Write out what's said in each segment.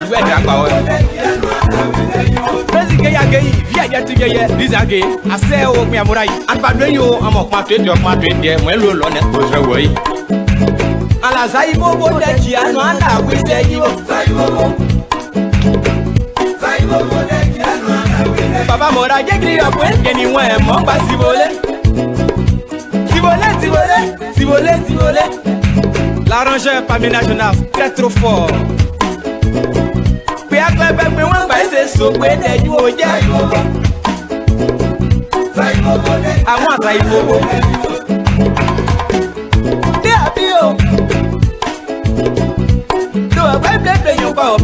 where they are. President Gay, via Yatty, these are gay. I say, oh, me, I'm right. And by doing you, I'm a part of your part in there, well, you'll learn it goes away. Alas, I will that you are not, we say you. Papa Mora, get it up when anywhere, Mamba Sivole. L'arrangeur parmi national, très trop fort. Puis à club, mais on va essayer de sauver des jours. À moi, ça y faut.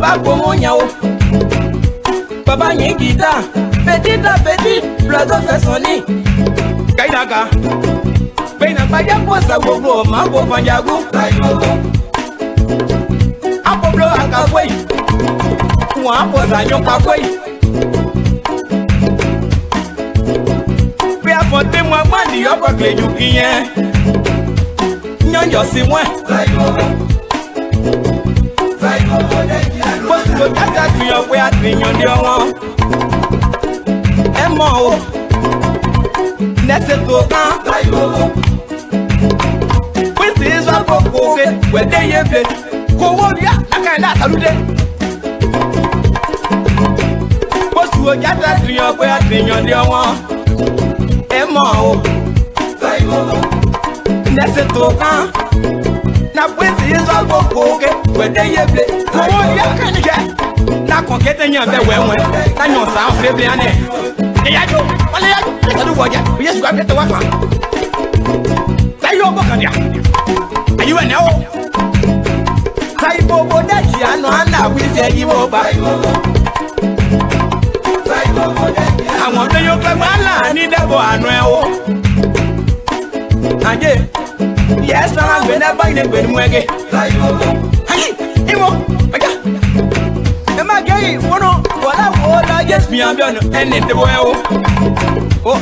Pas pour mon yao. Papa n'y guitare, petit à petit, l'oiseau fait son nid. Kainaka, Kainaka, Paya posa bobo, mambo panjago. Apoblo akafoi, posa nyokafoi. Pia fonte moi mandi yopa kleju kiye. Nyonyo si moi. Posto kaka tuyo we atinyo ndiongo. Emo o nese to kan. Kwesi izwa kokoke wede yebe. Koworia nakanda salude. Posto kaka tuyo we atinyo ndiongo. Emo o nese to kan. Na kwesi izwa kokoke wede yebe. Koworia kanike. Na konkete nyambe wewe. Na nyonsa feble ane. Eyajo, wale yajo. Let's do what you just grab the weapon. Say your book on ya. Are you a no? Say Bobo that you are no, we say you over. I want to you come on, I need a boy. And yes, I'm going to buy them when we're gay. Hey, Imo, am I gay? What I just me, I'm going to end it the way. Oh,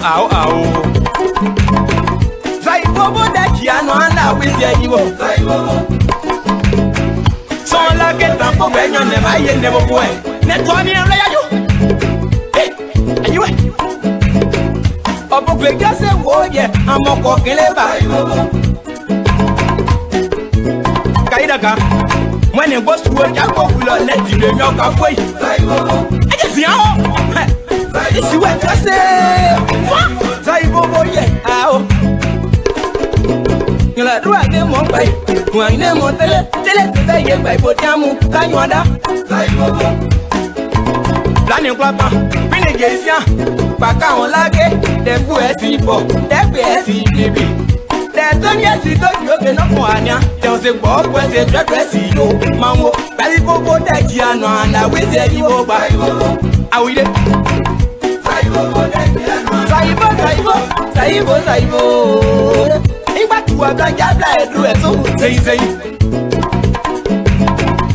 Say Bobo that you are no, we say you over. So I get them for when you never boy. Let's turn here, hey, are you? Opo kwega se wo ye amoko keleba. Kaidaka mwene boss wo jako fulo leti be nyoka foi. Aje fiao. Isi we kase. Sai bobo ye ao. Yola dua de mo pai. Wa ine mo tele ye pai botiamu kanywada. Sai bobo. Planning plapa. Bini gesia. Baka on lage, dem bu esi po, dem be esi bibi. Dem ton yesi to yo ke no ko ania, dem se gbo ko se dresi yo. Manwo, bali bobo de ji anu ana we se yi wo ba. Awide. Saibo. Igba tu abanja bla edu e so sei.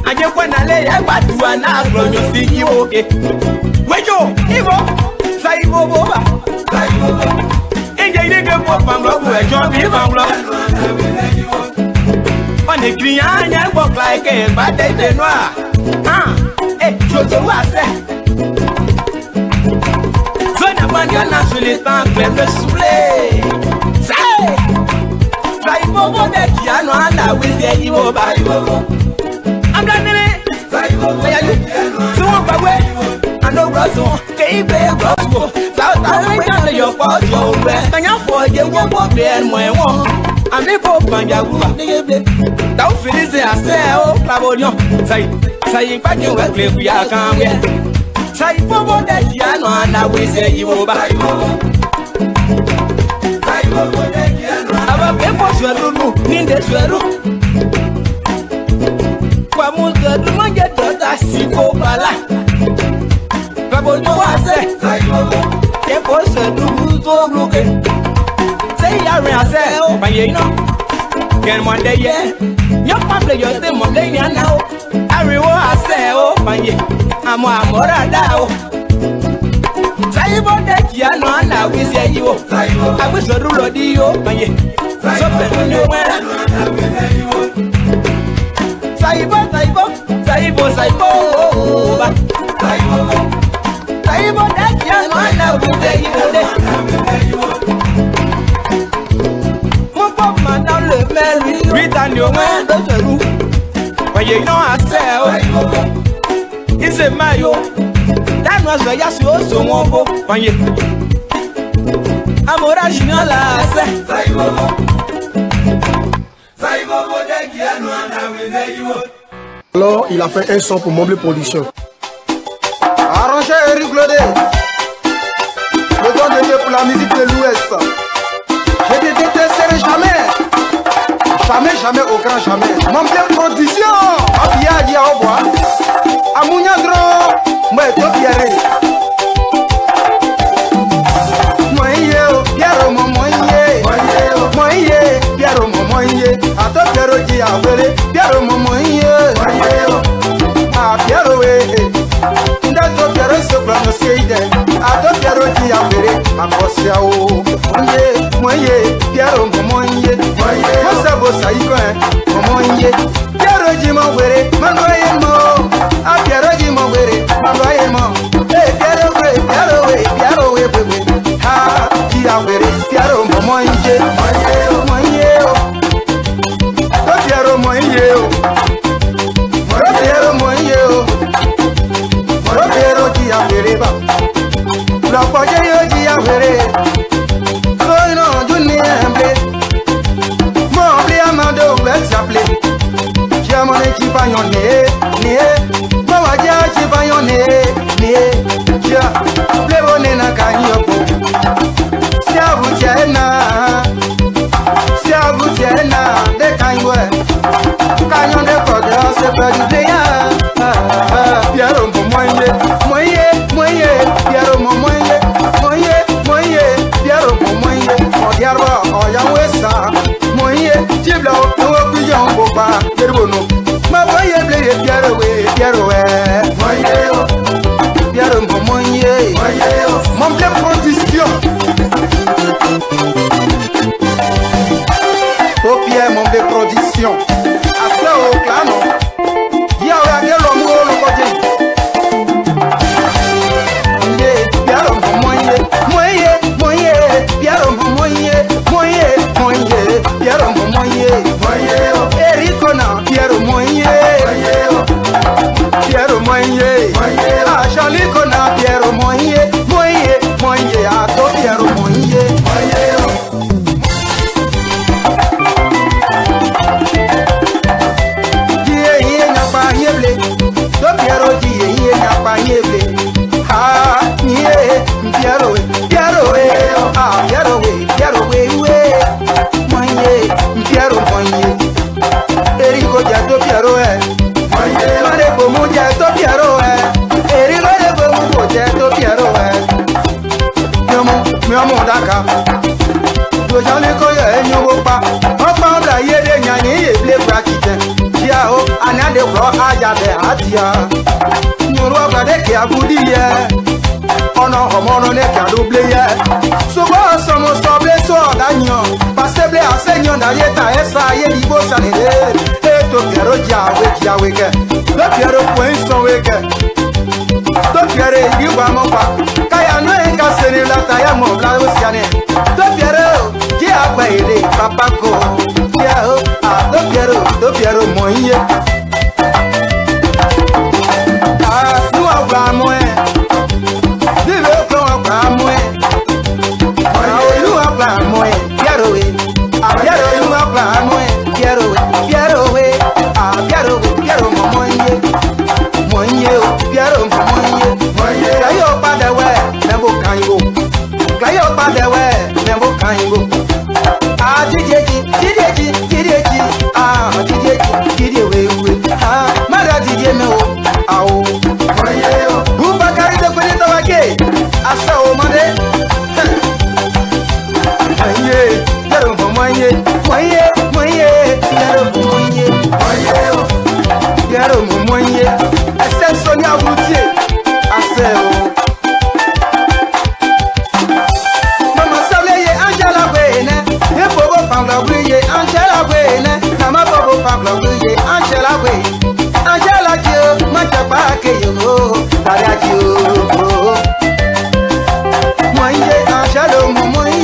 Aje kwa na le e gba tu ana agro yo si yi oke. Wejo, Ibo. Saibo boba. Inge ide ke po panglo ku e jo bi panglo. On the client ya go like e ba de noir. Jojo wa se. Zona banya na sule tan crème de soufflé. Saibo boba ki anu ala we se yi boba. I'm done it. Saibo boba. So on ba we. I know Russell, baby, Russell. South Africa, your fault, your breath. And you're for you, won't be and when one. I'm a pope and you're don't finish it, I say, oh, Claudio. Say, if I can work, we are coming. Say, Bobo, that you know, and I will say you over. I'm a paper, you need this room. Quamun, the man get that simple bala. Bobo say, "Ke pose du to bloqué." Say ya rien say, oh, but you know, can one day yeah. Your family you say mo dey now. Everyone I say, oh, but you, I'm amora dao. Say bo de kia no na we say you. I wish you do di yo, but you. So pe you Saibo. Mon pauvre madame le maire, lui, t'as dit au moins de genoux. Voyez, non, à ça, il se maillot. T'as noix, je y a sur mon beau. Voyez, Amora Junior là, c'est. Alors, il a fait un son pour Mobley Production. Arrangé Eric Lodé, le don de Dieu pour la musique de l'Ouest. Je ne détesterai jamais, jamais, au grand jamais. Mobley Production, Abia Dia Oboa, Amunyadro, moi Topiere. Piero Momoye, Piero Momoye, a Topiero Dia Vele, Piero Momoye, ah Piero Piero se prononcé, a Piero Dia Vele, a Bossiao, Moye, Piero Momoye, Mosa Bosaïko, Momoye, Piero Jimawere, Manoyemo, a Piero Jimawere, Manoyemo, Piero, ha, Piero, Piero Momoye, Piero Moye, Piero Moye, Piero Dia Vereba, La Poggio Dia Vere, Sono Juniemble, Mobley Amado, let's apply. Chiamone Chipayone, Mama Chipayone, Chia, Plebonena Kanyopo, Siabutiena, de Kanywe, Kanyon de Kodra, Sepradea, Piero Momoye, Piero Momoye, Piero Momoye, Odiarba, Oyawesa, Moye, Chiblo, Opion Boba, Peruno, Maboye, Piero, Piero Momoye, Mobley Production. Pierre Mobley Production. À ça au clan, il y a un homme au côté. Pierre Momoye, Pierre Momoye, Pierre Momoye, Ericona, Pierre Moye, Pierre Moye, ah Charlie Cona, Pierre Moye, ah Pierre Moye. Piero Moye. Moye, Angelo, Moye.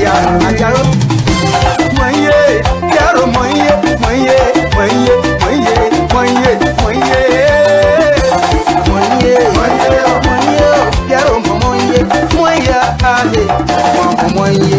Ajaro. Moye, Piero Moye, Moye, Moye, Moye, Moye, Moye. Moye, Moye, Moye, Piero Moye, Moye, Ale, Moye.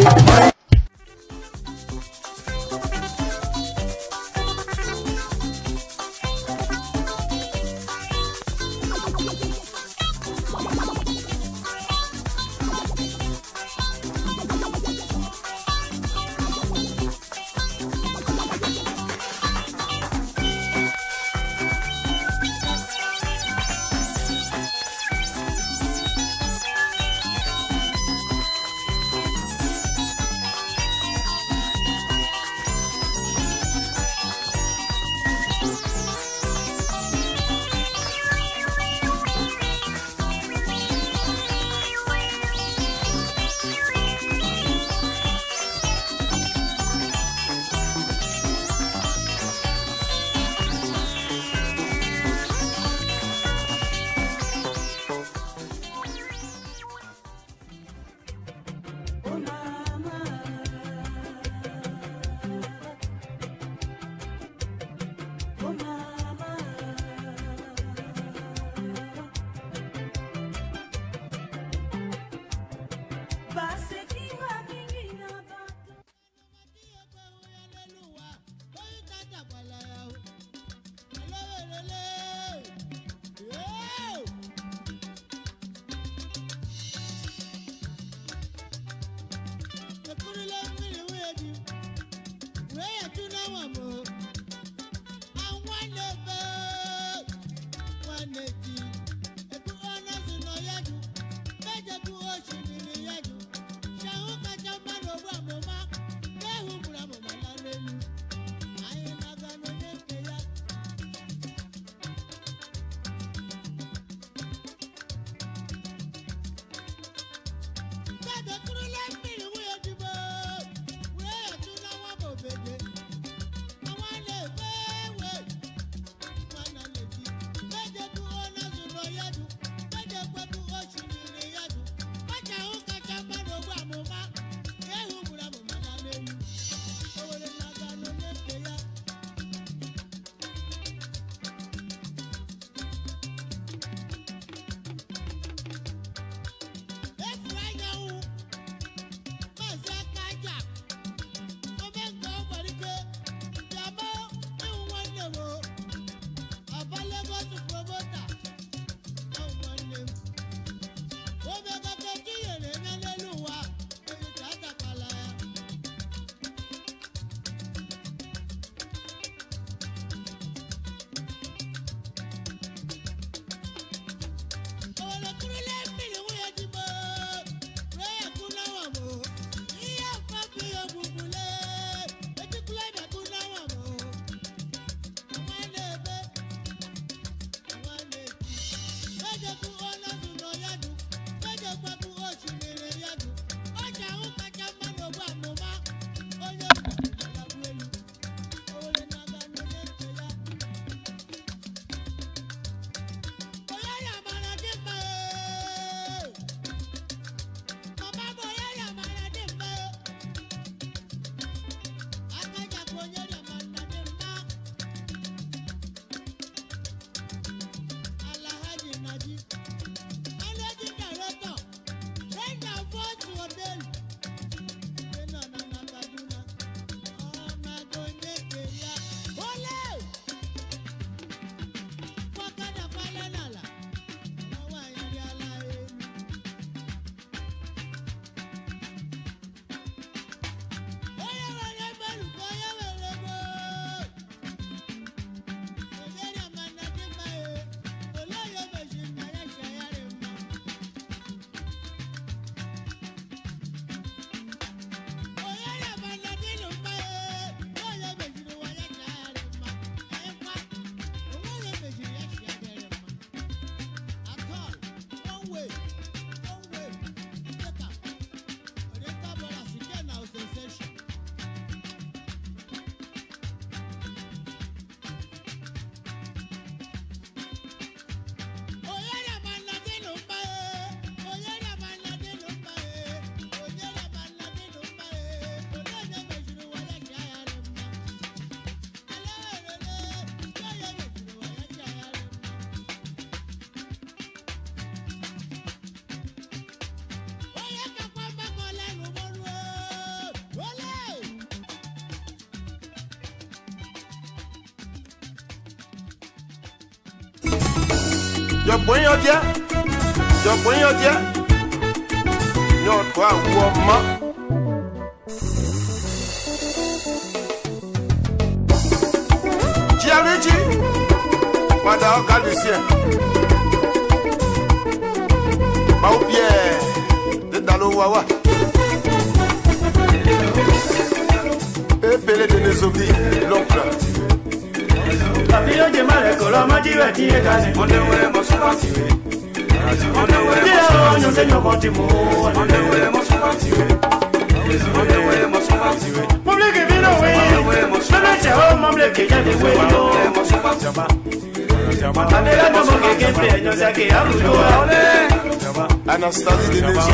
Anastasie de Nezo.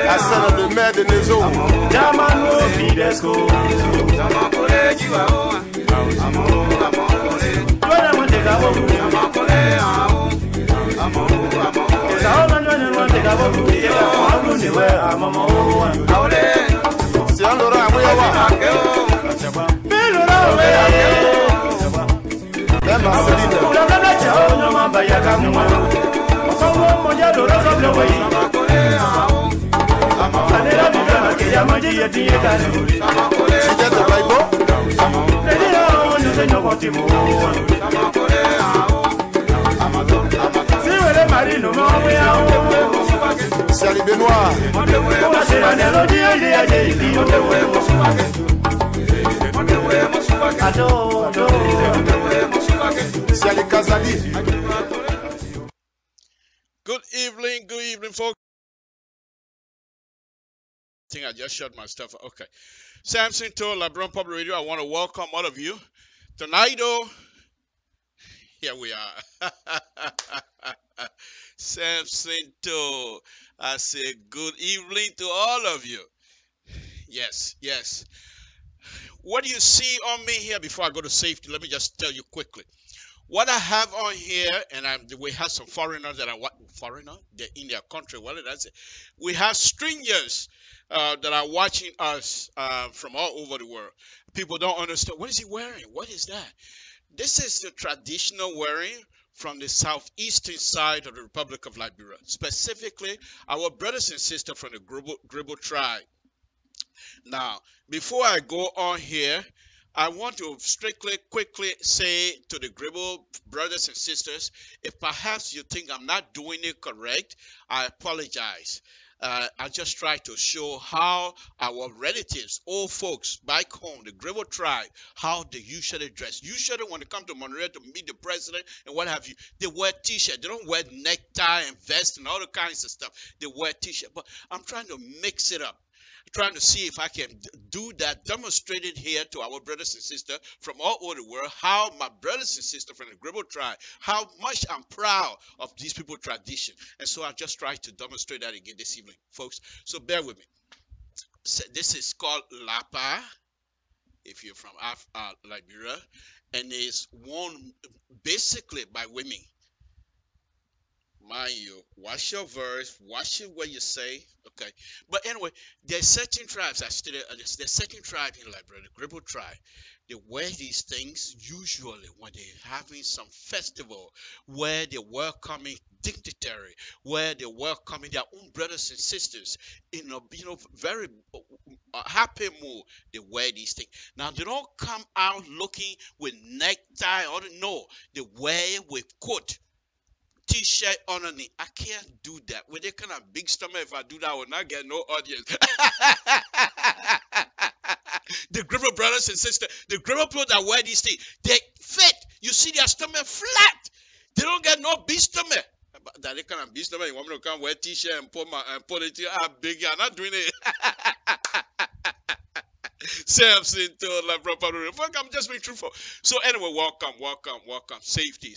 Assana le maire de Nezo. Salut Benoît. Salut Kazali. Good evening, folks. I think I just shut my stuff. Okay. Samson to LIBERIA Public Radio. I want to welcome all of you. Tonight, though, here we are. Samson to. I say good evening to all of you. Yes. What do you see on me here before I go to safety? Let me just tell you quickly. What I have on here, and we have some foreigners that are they're in their country. What did I say? We have strangers that are watching us from all over the world. People don't understand. What is he wearing? What is that? This is the traditional wearing from the southeastern side of the Republic of Liberia. Specifically, our brothers and sisters from the Gribble tribe. Now, before I go on here, I want to quickly say to the Gribble brothers and sisters, if perhaps you think I'm not doing it correct, I apologize. I just try to show how our relatives, old folks back home, the Gribble tribe, how they usually dress. Usually when they come to Monterey to meet the president and what have you, they wear t-shirt. They don't wear necktie and vest and all the kinds of stuff. They wear t-shirt. But I'm trying to mix it up. Trying to see if I can do that, demonstrate it here to our brothers and sisters from all over the world, how my brothers and sisters from the Gribble tribe, how much I'm proud of these people's tradition. And so I just try to demonstrate that again this evening, folks. So bear with me. So this is called Lapa, if you're from Liberia, and it's worn basically by women. Mind you, watch your verse, watch it what you say, okay? But anyway, there's certain tribes, there's certain tribe in Liberia, the Gribble tribe. They wear these things usually when they're having some festival where they're welcoming dignitary, where they're welcoming their own brothers and sisters in a very happy mood. They wear these things. Now they don't come out looking with necktie or no, they wear it with coat. T-shirt underneath. I can't do that. With that kind of big stomach, if I do that, I will not get no audience. The Gribble brothers and sisters, the Gribble people that wear these things, they fit. You see their stomach flat. They don't get no big stomach. That they kind of big stomach, you want me to come wear T-shirt and put it big. I'm not doing it. Samson to LIBERIA Public Radio. I'm just being truthful. So anyway, welcome. Safety.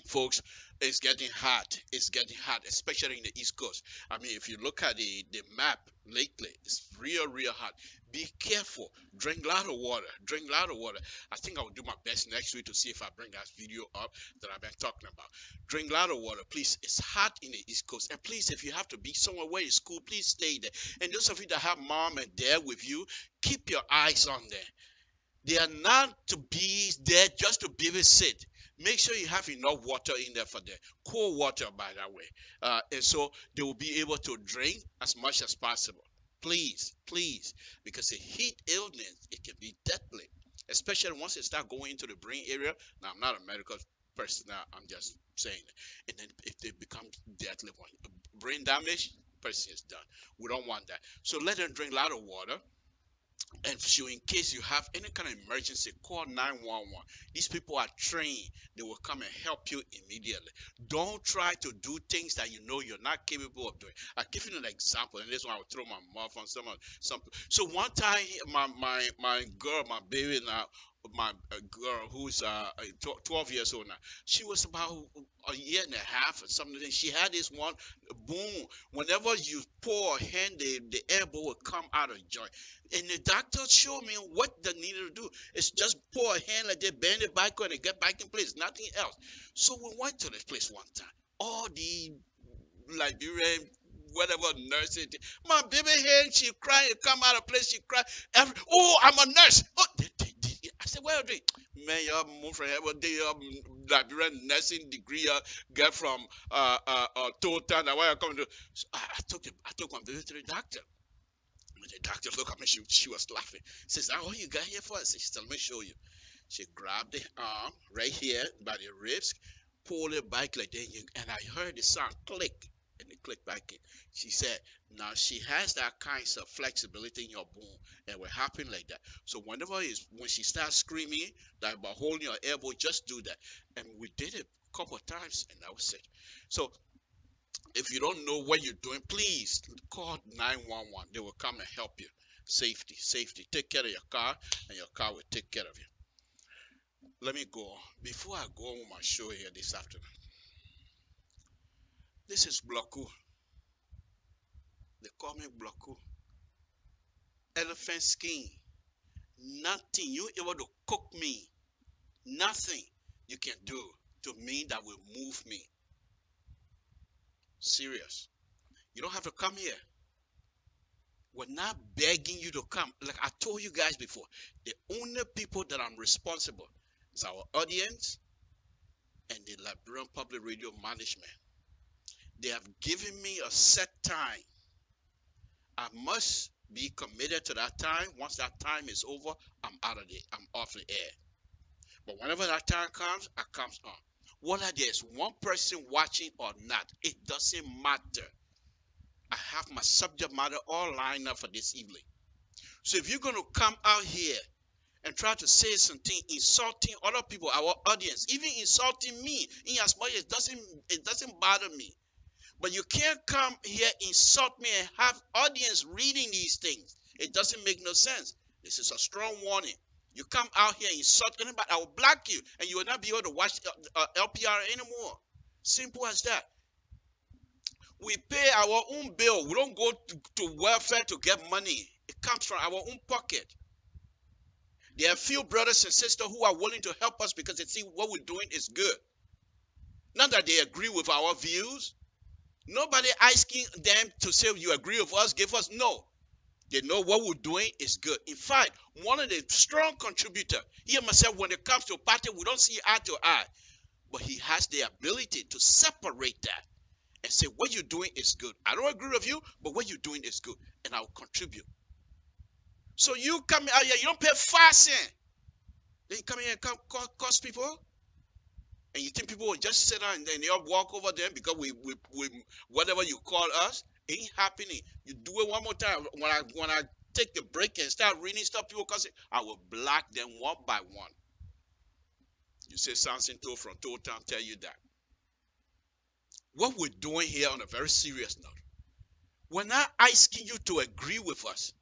Folks, it's getting hot. It's getting hot, especially in the East Coast. I mean, if you look at the map lately, it's real hot. Be careful. Drink a lot of water. Drink a lot of water. I think I will do my best next week to see if I bring that video up that I've been talking about. Drink a lot of water, please. It's hot in the East Coast. And please, if you have to be somewhere where it's cool, please stay there. And those of you that have mom and dad with you, keep your eyes on them. They are not to be there just to babysit. Make sure you have enough water in there for them. Cold water, by that way. And so they will be able to drink as much as possible. Please, because a heat illness, it can be deadly. Especially once it start going into the brain area. Now, I'm not a medical person now. I'm just saying it. And then if they become deadly, brain damage, person is done. We don't want that. So let them drink a lot of water. And so in case you have any kind of emergency, call 911. These people are trained. They will come and help you immediately. Don't try to do things that you know you're not capable of doing. I'll give you an example, and this one I will throw my mouth on some. So one time, my girl, my baby now, my girl who's 12 years old now, she was about a year and a half or something. She had this one, boom. Whenever you pour a hand, the air will come out of joint. And the doctor showed me what they needed to do. It's just pour a hand like they bend it back and get back in place. Nothing else. So we went to this place one time. All the Liberian, whatever nurse it, my baby hand, she cried, it come out of place, she cried. Oh, I'm a nurse. Oh, I said, where are they? Man, you move from here, but they Liberian nursing degree get from Total. Now where I come to? So I took my baby to the doctor. The doctor looked at me, she was laughing. She says, "Oh, you got here for us?" She said, "Let me show you." She grabbed the arm right here by the ribs, pulled it back like that, and I heard the sound click, and it clicked back in. She said, now she has that kind of flexibility in your bone, and it will happen like that. So when she starts screaming, like about holding your elbow, just do that. And we did it a couple of times, and that was it. So if you don't know what you're doing, please call 911. They will come and help you. Safety. Take care of your car, and your car will take care of you. Let me go on. Before I go on with my show here this afternoon, this is Bloku. They call me Bloku. Elephant skin. Nothing you able to cook me. Nothing you can do to me that will move me. Serious. You don't have to come here. We're not begging you to come. Like I told you guys before, the only people that I'm responsible is our audience and the Liberian Public Radio Management. They have given me a set time. I must be committed to that time. Once that time is over, I'm out of it. I'm off the air. But whenever that time comes, I comes on. Whether there's one person watching or not, it doesn't matter. I have my subject matter all lined up for this evening. So if you're going to come out here and try to say something insulting other people, our audience, even insulting me, in as much as it doesn't bother me. But you can't come here, insult me, and have audience reading these things. It doesn't make no sense. This is a strong warning. You come out here and insult anybody, I will block you, and you will not be able to watch LPR anymore. Simple as that. We pay our own bill. We don't go to welfare to get money. It comes from our own pocket. There are few brothers and sisters who are willing to help us because they see what we're doing is good. Not that they agree with our views. Nobody asking them to say you agree with us, give us. No. They know what we're doing is good. In fact, one of the strong contributors, he myself, when it comes to a party, we don't see eye to eye. But he has the ability to separate that and say what you're doing is good. I don't agree with you, but what you're doing is good. And I'll contribute. So you come out here, you don't pay 5 cents. Then you come here and cost people. And you think people will just sit down and then they'll walk over them because we whatever you call us, ain't happening. You do it one more time. When I take the break and start reading stuff, people cause it, I will block them one by one. You say something from Total tell you that. What we're doing here on a very serious note, we're not asking you to agree with us,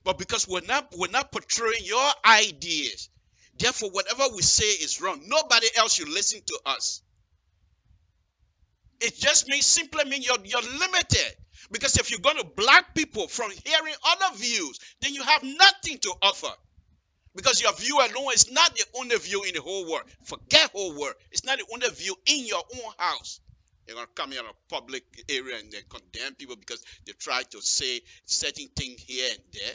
but because we're not portraying your ideas. Therefore, whatever we say is wrong. Nobody else should listen to us. It just simply means you're limited. Because if you're going to block people from hearing other views, then you have nothing to offer. Because your view alone is not the only view in the whole world. Forget whole world. It's not the only view in your own house. They're going to come in a public area and they condemn people because they try to say certain things here and there.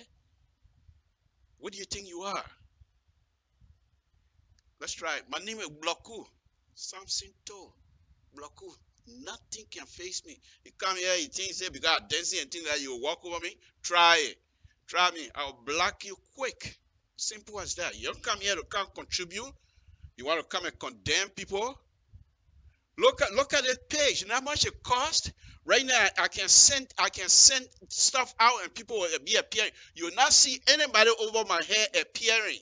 What do you think you are? Let's try it. My name is Bloku. Something to Bloku. Nothing can face me. You come here, you think, say, because I'm dancing and think that you will walk over me. Try it. Try me. I'll block you quick. Simple as that. You don't come here to come contribute. You want to come and condemn people. Look at the page. You know how much it costs? Right now, I can send stuff out and people will be appearing. You will not see anybody over my head appearing.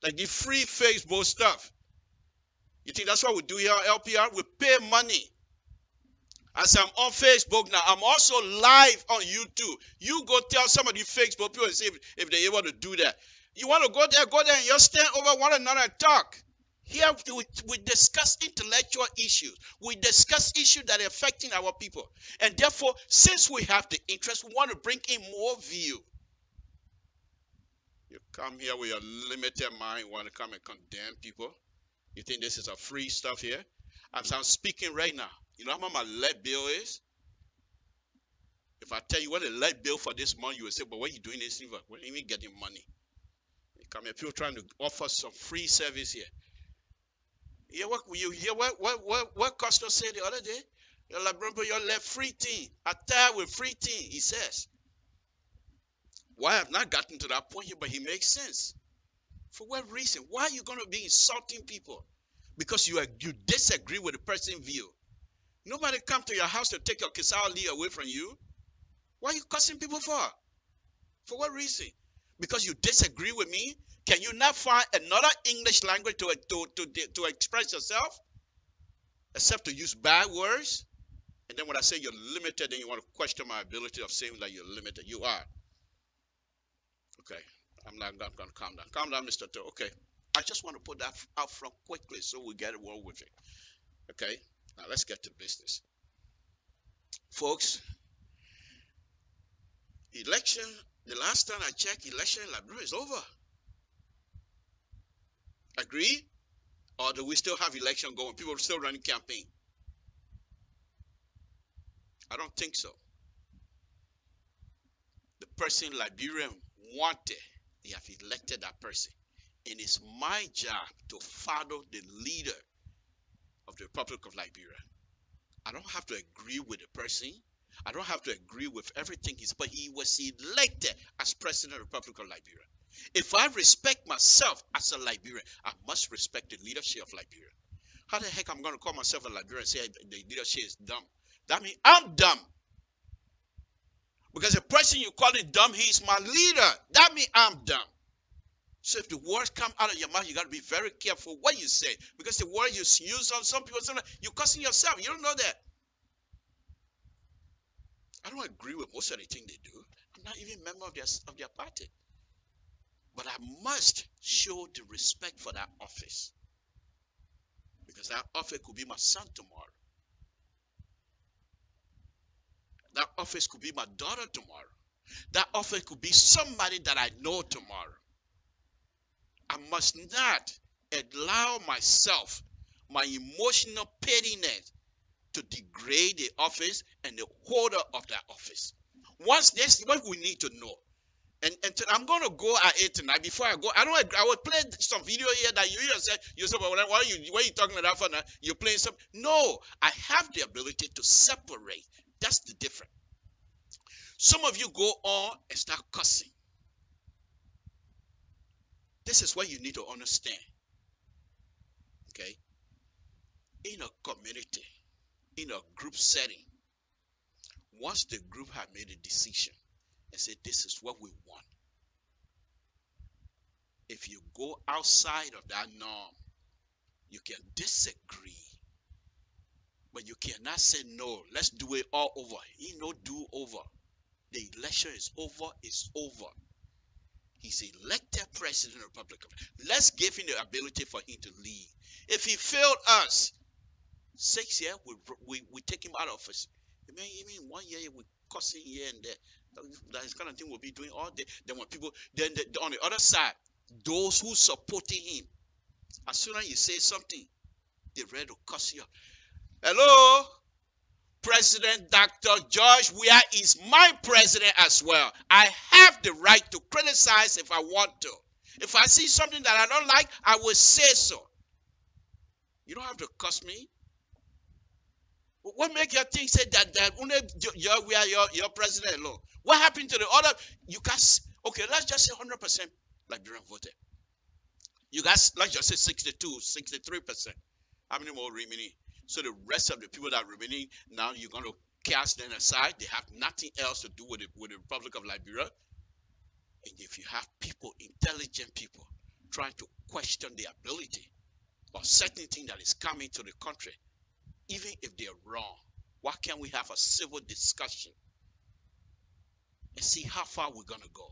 Like the free Facebook stuff. You think that's what we do here on LPR? We pay money. As I'm on Facebook now, I'm also live on YouTube. You go tell some of the Facebook people and see if they're able to do that. You want to go there and you stand over one another and talk. Here we discuss intellectual issues. We discuss issues that are affecting our people. And therefore, since we have the interest, we want to bring in more view. You come here with your limited mind, you want to come and condemn people. You think this is a free stuff here? As I'm speaking right now, you know how much my light bill is? If I tell you what the light bill for this month, you will say, but what are you doing this for? We're not even getting money. You come here, people trying to offer some free service here. You hear what Costa said the other day? You're like, bro, you're left free thing. Attire with free thing, he says. Why I've not gotten to that point here, but he makes sense. For what reason? Why are you going to be insulting people? Because you disagree with the person's view. Nobody come to your house to take your Kisali away from you. Why are you cussing people for? For what reason? Because you disagree with me? Can you not find another English language to express yourself? Except to use bad words? And then when I say you're limited, then you want to question my ability of saying that you're limited. You are. Okay. I'm not going to calm down. Calm down, Mr. Toe. Okay. I just want to put that out front quickly so we get it well with it. Okay. Now let's get to business. Folks, election, the last time I checked, election in Liberia is over. Agree? Or do we still have election going? People are still running campaign? I don't think so. The person Liberian wanted, they have elected that person. And it's my job to follow the leader of the Republic of Liberia. I don't have to agree with the person. I don't have to agree with everything but he was elected as president of the Republic of Liberia. If I respect myself as a Liberian, I must respect the leadership of Liberia. How the heck I'm going to call myself a Liberian and say the leadership is dumb? That means I'm dumb. Because the person you call it dumb, he's my leader. That means I'm dumb. So if the words come out of your mouth, you got to be very careful what you say. Because the word you use on some people, you're cussing yourself. You don't know that. I don't agree with most of the things they do. I'm not even a member of their party. But I must show the respect for that office. Because that office could be my son tomorrow. That office could be my daughter tomorrow. That office could be somebody that I know tomorrow. I must not allow myself, my emotional pettiness, to degrade the office and the holder of that office. Once this, what we need to know. And I'm going to go at it tonight. Before I go, I will play some video here that you say, well, why are you talking about for now? You're playing some. No, I have the ability to separate. That's the difference. Some of you go on and start cussing. This is what you need to understand. Okay? In a community, in a group setting, once the group have made a decision and said, this is what we want. If you go outside of that norm, you can disagree. But you cannot say, no, let's do it all over. He no do over. The election is over, it's over. He's elected president of the Republic. Let's give him the ability for him to lead. If he failed us, 6 years, we take him out of office. You mean 1 year we cussing here and there. That kind of thing we'll be doing all day. Then when people, then on the other side, those who supporting him, as soon as you say something, they're ready to cuss you. Hello, President Dr. George Weah is my president as well. I have the right to criticize if I want to. If I see something that I don't like, I will say so. You don't have to cuss me. What make your thing say that only we are your president alone? What happened to the other? You guys, okay, let's just say 100% Liberian voted. You guys, let's just say 62, 63%. How many more remaining? So the rest of the people that are remaining, now you're going to cast them aside. They have nothing else to do with the Republic of Liberia. And if you have people, intelligent people, trying to question the ability or certain thing that is coming to the country, even if they're wrong, why can't we have a civil discussion and see how far we're going to go?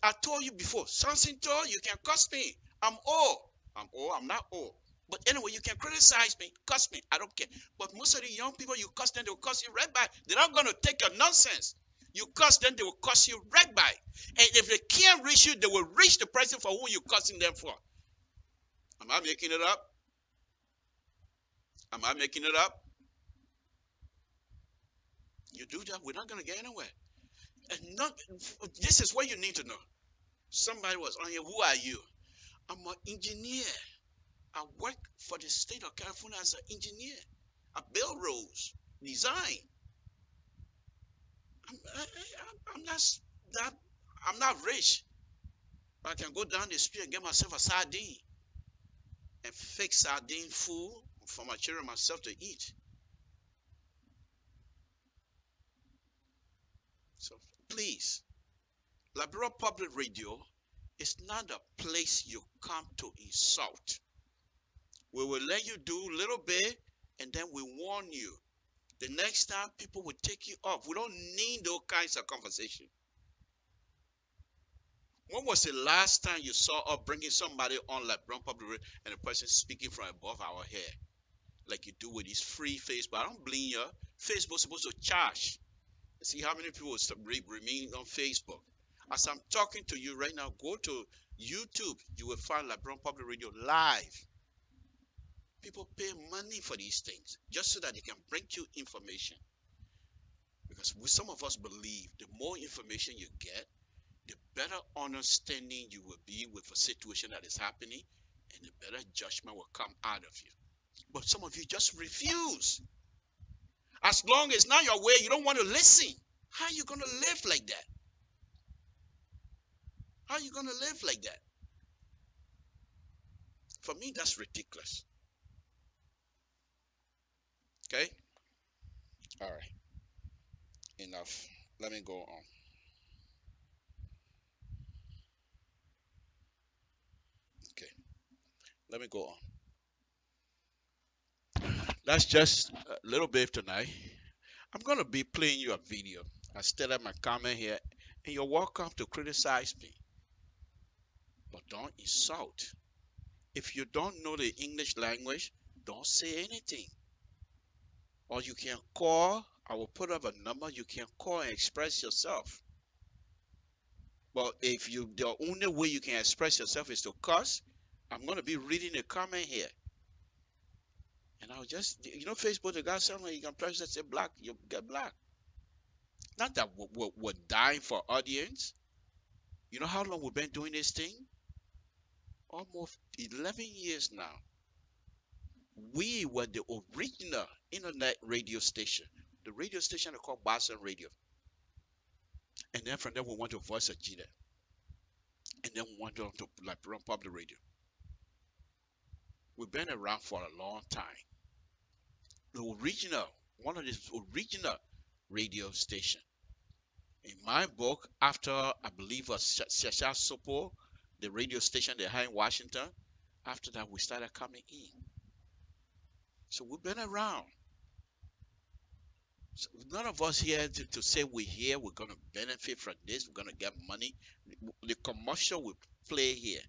I told you before, something told you can cuss me. I'm old. I'm not old. But anyway, you can criticize me, cuss me. I don't care. But most of the young people, you cuss them, they will cuss you right back. They're not going to take your nonsense. You cuss them, they will cuss you right back. And if they can't reach you, they will reach the person for who you're cussing them for. Am I making it up? Am I making it up? You do that, we're not going to get anywhere. And this is what you need to know. Somebody was on here, who are you? I'm an engineer. I work for the state of California as an engineer. I build roads, design. I'm not rich. I can go down the street and get myself a sardine and fix sardine food for my children, myself to eat. So please, Liberia Public Radio is not a place you come to insult. We will let you do a little bit and then we warn you. The next time people will take you off. We don't need those kinds of conversation. When was the last time you saw us bringing somebody on Liberia Public Radio and the person speaking from above our head? Like you do with this free Facebook. I don't blame you. Facebook is supposed to charge. See how many people remain on Facebook. As I'm talking to you right now, go to YouTube. You will find Liberia Public Radio live. People pay money for these things just so that they can bring you information. Because some of us believe the more information you get, the better understanding you will be with a situation that is happening, and the better judgment will come out of you. But some of you just refuse. As long as it's not your way, you don't want to listen. How are you going to live like that? How are you going to live like that? For me, that's ridiculous. Okay? All right. Enough. Let me go on. Okay. Let me go on. That's just a little bit tonight. I'm going to be playing you a video. I stated my comment here, and you're welcome to criticize me. But don't insult. If you don't know the English language, don't say anything. Or you can call. I will put up a number. You can call and express yourself. But if the only way you can express yourself is to cuss, I'm going to be reading the comment here. And I'll just, Facebook, the guy somewhere you can press that say black, you get black. Not that we're dying for audience. You know how long we've been doing this thing? Almost 11 years now. We were the original internet radio station. The radio station is called Boston Radio. And then from there we went to Voice of Gita. And then we went on to Liberian Public Radio. We've been around for a long time. One of the original radio station. In my book, after I believe Shasha Sopo, the radio station they had in Washington, after that we started coming in. So we've been around. So none of us here to say we're here, we're going to benefit from this, we're going to get money. The commercial we play here,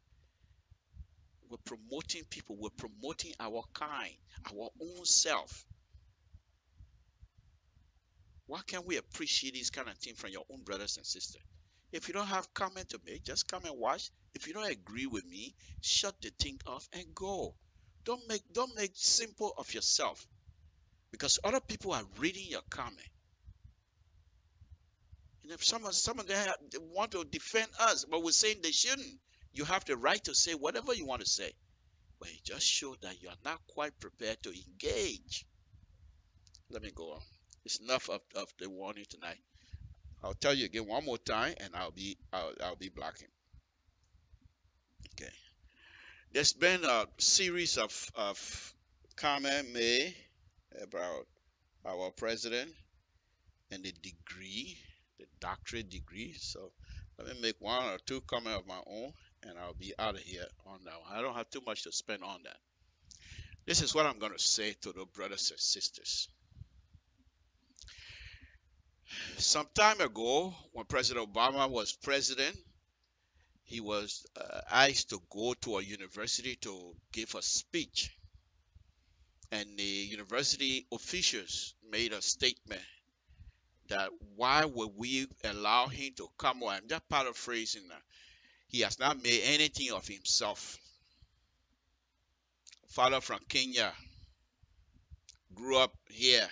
we promoting people. We're promoting our kind, our own self. Why can't we appreciate these kind of things from your own brothers and sisters? If you don't have comment to make, just come and watch. If you don't agree with me, shut the thing off and go. Don't make simple of yourself, because other people are reading your comment. And if some of them they want to defend us, but we're saying they shouldn't. You have the right to say whatever you want to say, but it just shows that you are not quite prepared to engage. Let me go on. It's enough of the warning tonight. I'll tell you again one more time, and I'll be blocking. Okay. There's been a series of comment made about our president and the degree, the doctorate degree. So let me make one or two comments of my own, and I'll be out of here on that one. I don't have too much to spend on that. This is what I'm going to say to the brothers and sisters. Some time ago, when President Obama was president, he was asked to go to a university to give a speech. And the university officials made a statement that why would we allow him to come on? I'm just paraphrasing that. He has not made anything of himself. Father from Kenya, grew up here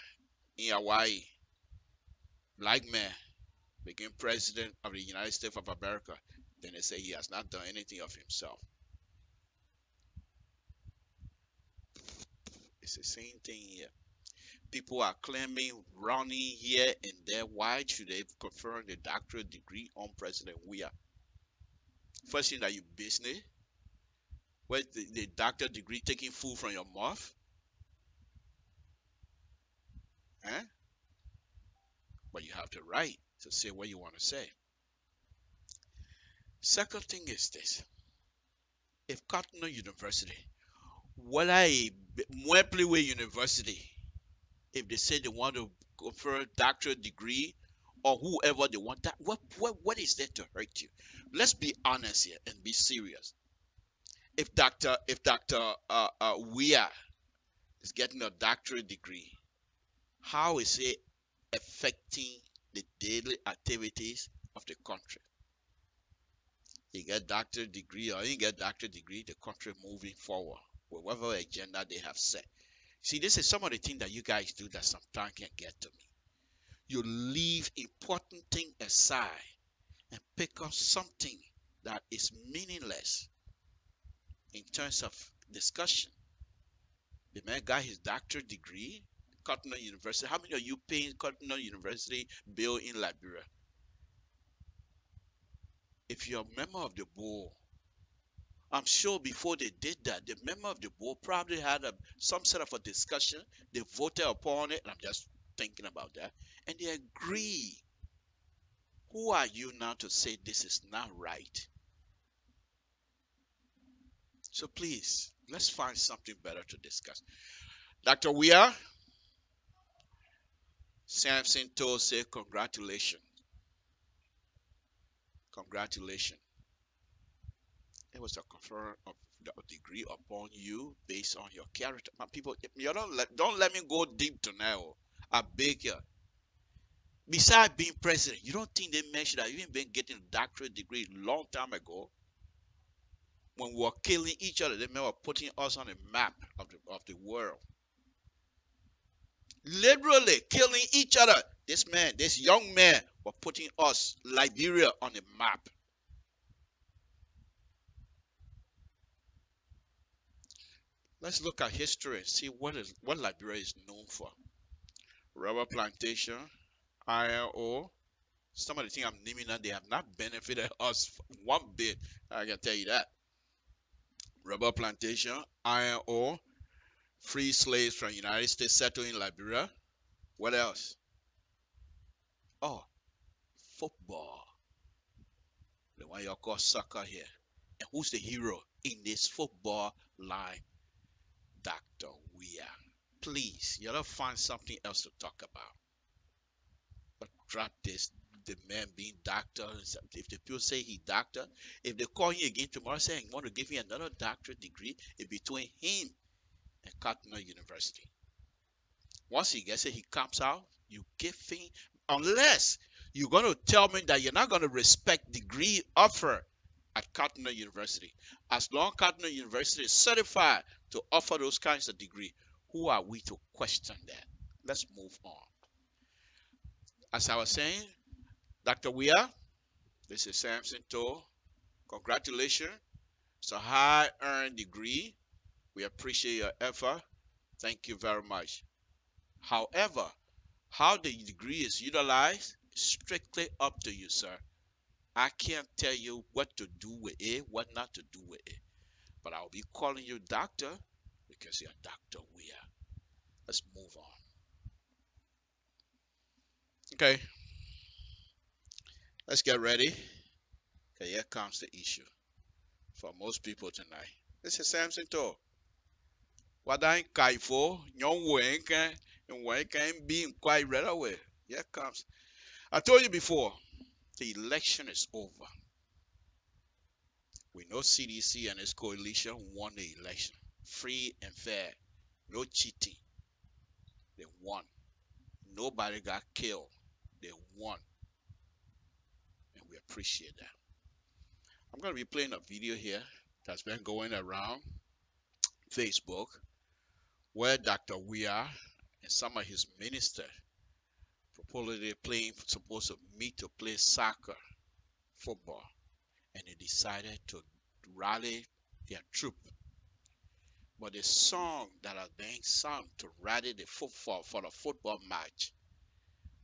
in Hawaii, black man, became president of the United States of America. Then they say he has not done anything of himself. It's the same thing here. People are claiming, running here and there. Why should they confer the doctorate degree on President Weah? First thing that you business. Where's the doctorate degree taking food from your mouth? Huh? But you have the right to say what you want to say. Second thing is this. If Cotton University, whether a Mweplewe University, if they say they want to confer a doctorate degree or whoever they want, that what is there to hurt you? Let's be honest here and be serious. If Dr. Weah is getting a doctorate degree, how is it affecting the daily activities of the country? You get doctorate degree or you get doctorate degree, the country moving forward with whatever agenda they have set. See, this is some of the things that you guys do that sometimes can get to me. You leave important thing aside and pick up something that is meaningless in terms of discussion. The man got his doctorate degree, Cotton University. How many of you paying Cotton University bill in Liberia? If you're a member of the board, I'm sure before they did that, the member of the board probably had some sort of a discussion. They voted upon it. And I'm just thinking about that. And they agree. Who are you now to say this is not right? So please, let's find something better to discuss. Dr. Weah, Samson told say congratulations. Congratulations. It was a confer of the degree upon you based on your character. My people, you don't let me go deep to now. I beg you. Besides being president, you don't think they mentioned that you've been getting a doctorate degree a long time ago? When we were killing each other, they were putting us on a map of the world. Literally killing each other. This young man, were putting us, Liberia, on a map. Let's look at history and see what Liberia is known for. Rubber plantation, iron ore. Some of the things I'm naming now, they have not benefited us one bit. I can tell you that. Rubber plantation, iron ore, free slaves from the United States settled in Liberia. What else? Oh, football. The one you call soccer here. And who's the hero in this football line? Dr. Weah. Please, you gotta find something else to talk about. But drop this the man being doctor. If the people say he doctor, if they call him again tomorrow saying want to give me another doctorate degree, it's between him and Cardinal University. Once he gets it, he comes out, you give him, unless you're going to tell me that you're not going to respect degree offer at Cardinal University. As long as Cardinal University is certified to offer those kinds of degree, who are we to question that? Let's move on. As I was saying, Dr. Weah, this is Samson Toh. Congratulations. It's a high-earned degree. We appreciate your effort. Thank you very much. However, how the degree is utilized is strictly up to you, sir. I can't tell you what to do with it, what not to do with it. But I'll be calling you doctor because you're Dr. Weah. Let's move on. Okay. Let's get ready. Okay, here comes the issue for most people tonight. This is Samson Toh. What I kaifo, young wenke, and wenke being quite right away. Here comes. I told you before, the election is over. We know CDC and its coalition won the election. Free and fair. No cheating. They won. Nobody got killed. They won. And we appreciate that. I'm going to be playing a video here that's been going around Facebook where Dr. Weah and some of his ministers purportedly supposed to meet to play soccer, football, and they decided to rally their troop. But the song that are being sung to rally the football for the football match,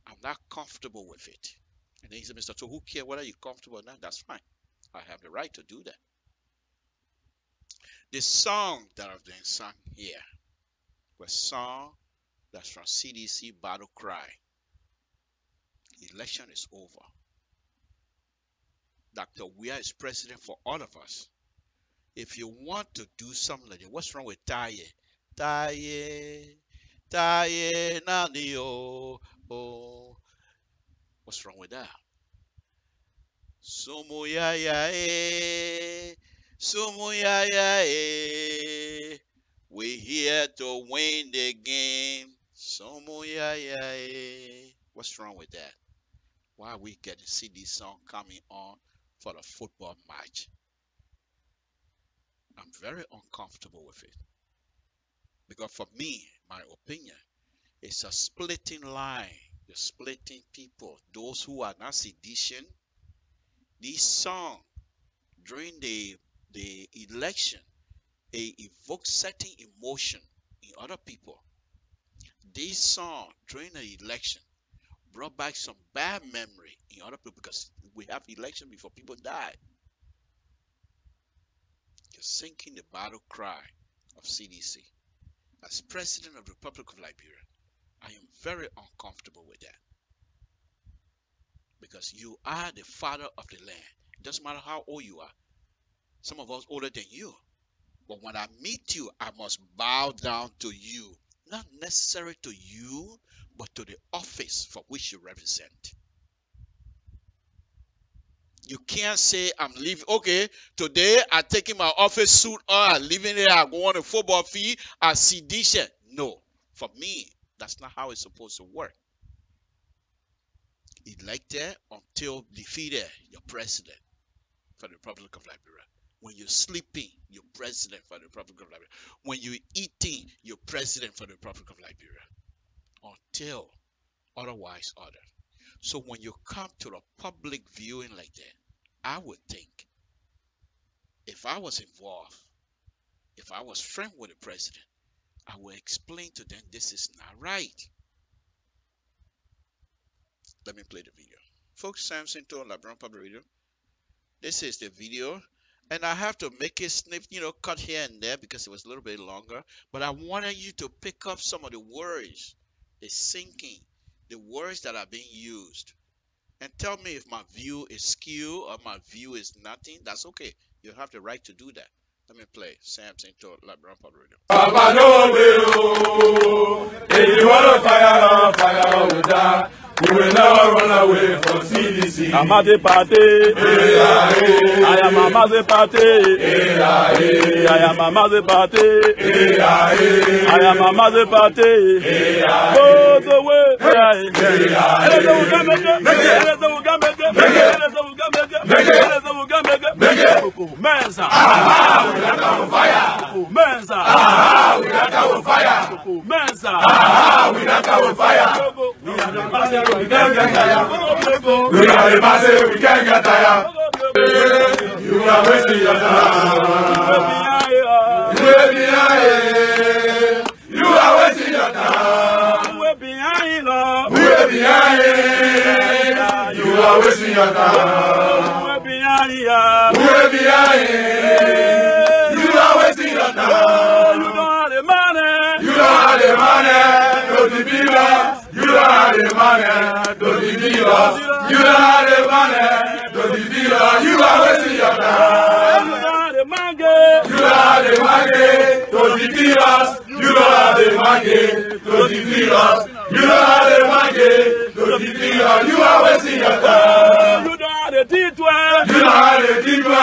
I'm not comfortable with it. And then he said, Mr. Toh, who cares whether you're comfortable or not? That's fine. I have the right to do that. The song that are being sung here was a song that's from CDC Battle Cry. The election is over. Dr. Weah is president for all of us. If you want to do something like that, what's wrong with Taye? Taye, Nani, oh. What's wrong with that? Sumuyaya, Sumuyaya, we're here to win the game. Sumuyaya. What's wrong with that? Why are we getting to see this song coming on for the football match? I'm very uncomfortable with it. Because for me, my opinion, it's a splitting line. You're splitting people. Those who are not sedition. This song during the election, it evokes certain emotion in other people. This song during the election brought back some bad memory in other people because we have election before people die. You're sinking the battle cry of CDC. As President of the Republic of Liberia, I am very uncomfortable with that. Because you are the father of the land. It doesn't matter how old you are. Some of us older than you. But when I meet you, I must bow down to you. Not necessarily to you, but to the office for which you represent. You can't say, I'm leaving. Okay, today I'm taking my office suit on, I'm leaving it, I'm going to football field, I'm sedition. No, for me, that's not how it's supposed to work. Elected until defeated, you're president for the Republic of Liberia. When you're sleeping, you're president for the Republic of Liberia. When you're eating, you're president for the Republic of Liberia. Until otherwise ordered. So when you come to the public viewing like that, I would think, if I was involved, if I was friend with the president, I would explain to them this is not right. Let me play the video. Folks, Samson Toh, LIBERIA Public Radio. This is the video. And I have to make it snip, cut here and there because it was a little bit longer. But I wanted you to pick up some of the words, the sinking, the words that are being used. And tell me if my view is skewed or my view is nothing. That's okay. You have the right to do that. Let me play Samson Toh, LIBERIA Public Radio. Papa no will. If you want to fire with that. We will never run away from CDC. I'm at the party. I am a mother party. I am a mother party. I am a mother party. Go the way. Mensa. We got on fire. Mensa. We got on fire. Mensa. We got on fire. We are the master, we can't get tired. We are the master, we can't get tired. You are wasting your time. You are wasting your time. We're behind, Lord. We are behind. You are wasting your time. We're behind, We are behind. You are wasting your time. you don't have the money. You don't have the money to defeat us. You don't have the money to defeat us. You don't have the money to defeat us. You are wasting your time. You don't have the money. You don't have the money to defeat us. You don't have the money to defeat us. You don't have the money to defeat us. You are wasting your time. You don't have the T12. You don't have the D12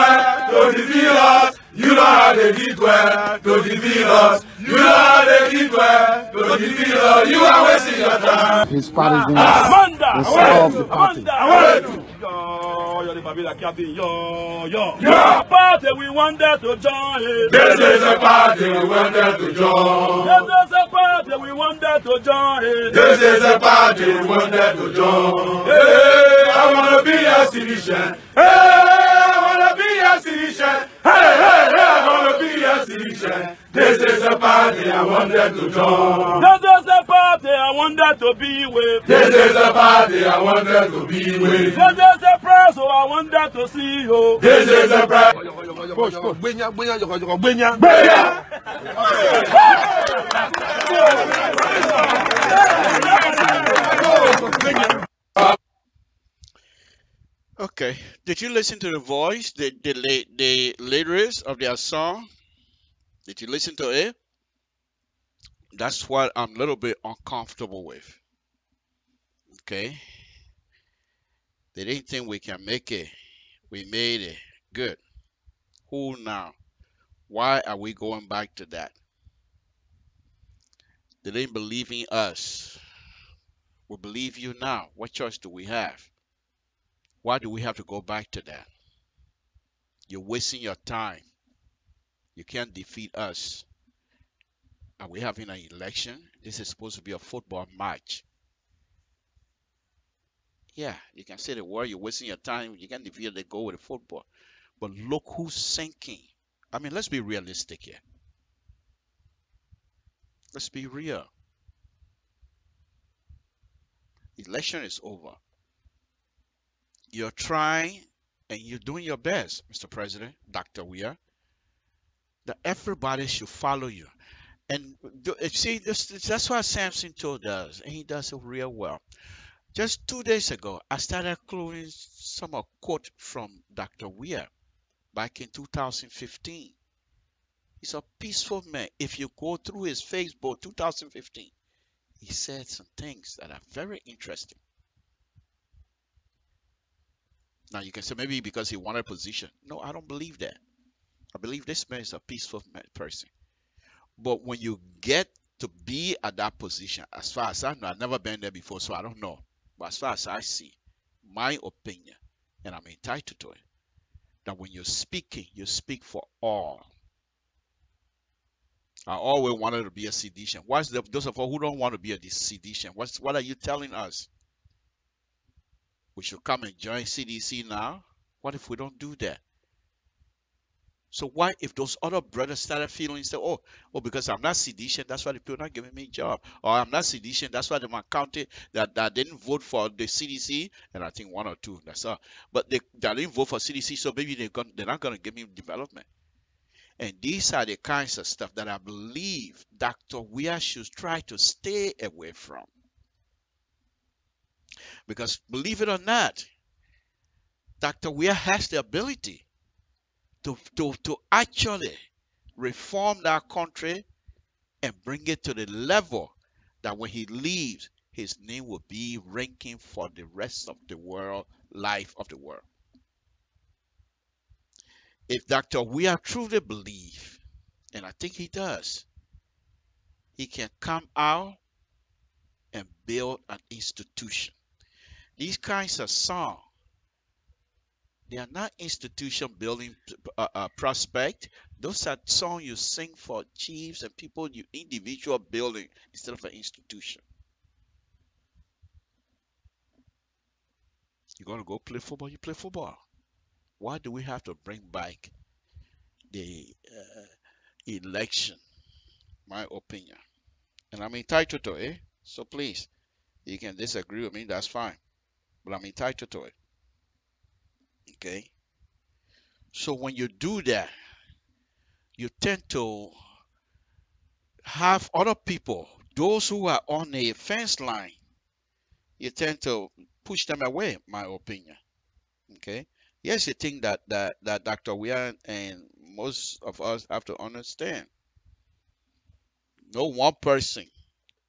to defeat us. You don't have the D12 to defeat us. You don't have the D12 to defeat us. You are wasting your time. His party is Amanda. the star of the party. You're the Babila Captain. Yo. Party we wanted to join. This is a party we wanted to join. This is a party we wanted to join. This is a party we wanted to join. Hey, I wanna be a citizen. Hey, I wanna be a citizen. Hey, I wanna be a citizen. This is a party I wanted to join. This is a party I wanted to be with. This is a party I wanted to be with. This is a press so I wanted to see you. This is a party. Okay. Did you listen to the voice, the lyrics of their song? Did you listen to it? That's what I'm a little bit uncomfortable with. Okay. They didn't think we can make it. We made it. Good. Who now? Why are we going back to that? They didn't believe in us. We believe you now. What choice do we have? Why do we have to go back to that? You're wasting your time. You can't defeat us. Are we having an election? This is supposed to be a football match. Yeah, you can say the word, you're wasting your time. You can't defeat the goal with the football. But look who's sinking. I mean, let's be realistic here. Let's be real. Election is over. You're trying and you're doing your best, Mr. President, Dr. Weir, that everybody should follow you. And see, that's what Samson told us, and he does it real well. Just 2 days ago, I started including some quote from Dr. Weir back in 2015. He's a peaceful man. If you go through his Facebook 2015, he said some things that are very interesting. Now you can say maybe because he wanted a position. No, I don't believe that. I believe this man is a peaceful person. But when you get to be at that position, as far as I know, I've never been there before, so I don't know. But as far as I see, my opinion, and I'm entitled to it, that when you're speaking, you speak for all. I always wanted to be a sedition. What's those of us who don't want to be a sedition? What are you telling us? We should come and join CDC now? What if we don't do that? So why, if those other brothers started feeling, say, oh, because I'm not sedition, that's why the people are not giving me a job. Or I'm not sedition, that's why they counted that didn't vote for the CDC, and I think one or two, that's all. But they didn't vote for CDC, so maybe they're not going to give me development. And these are the kinds of stuff that I believe Dr. Weir should try to stay away from. Because believe it or not, Dr. Weir has the ability to actually reform that country and bring it to the level that when he leaves, his name will be ranking for the rest of the world, life of the world. If Dr. Weah truly believe, and I think he does, he can come out and build an institution. These kinds of songs, they are not institution building prospect. Those are songs you sing for chiefs and people, you individual building instead of an institution. You're going to go play football, you play football. Why do we have to bring back the election? My opinion. And I'm entitled to it. So please, you can disagree with me, that's fine. But I'm entitled to it. Okay? So when you do that, you tend to have other people, those who are on the fence line, you tend to push them away, my opinion. Okay? Yes, you think that Dr. Weah and most of us have to understand. No one person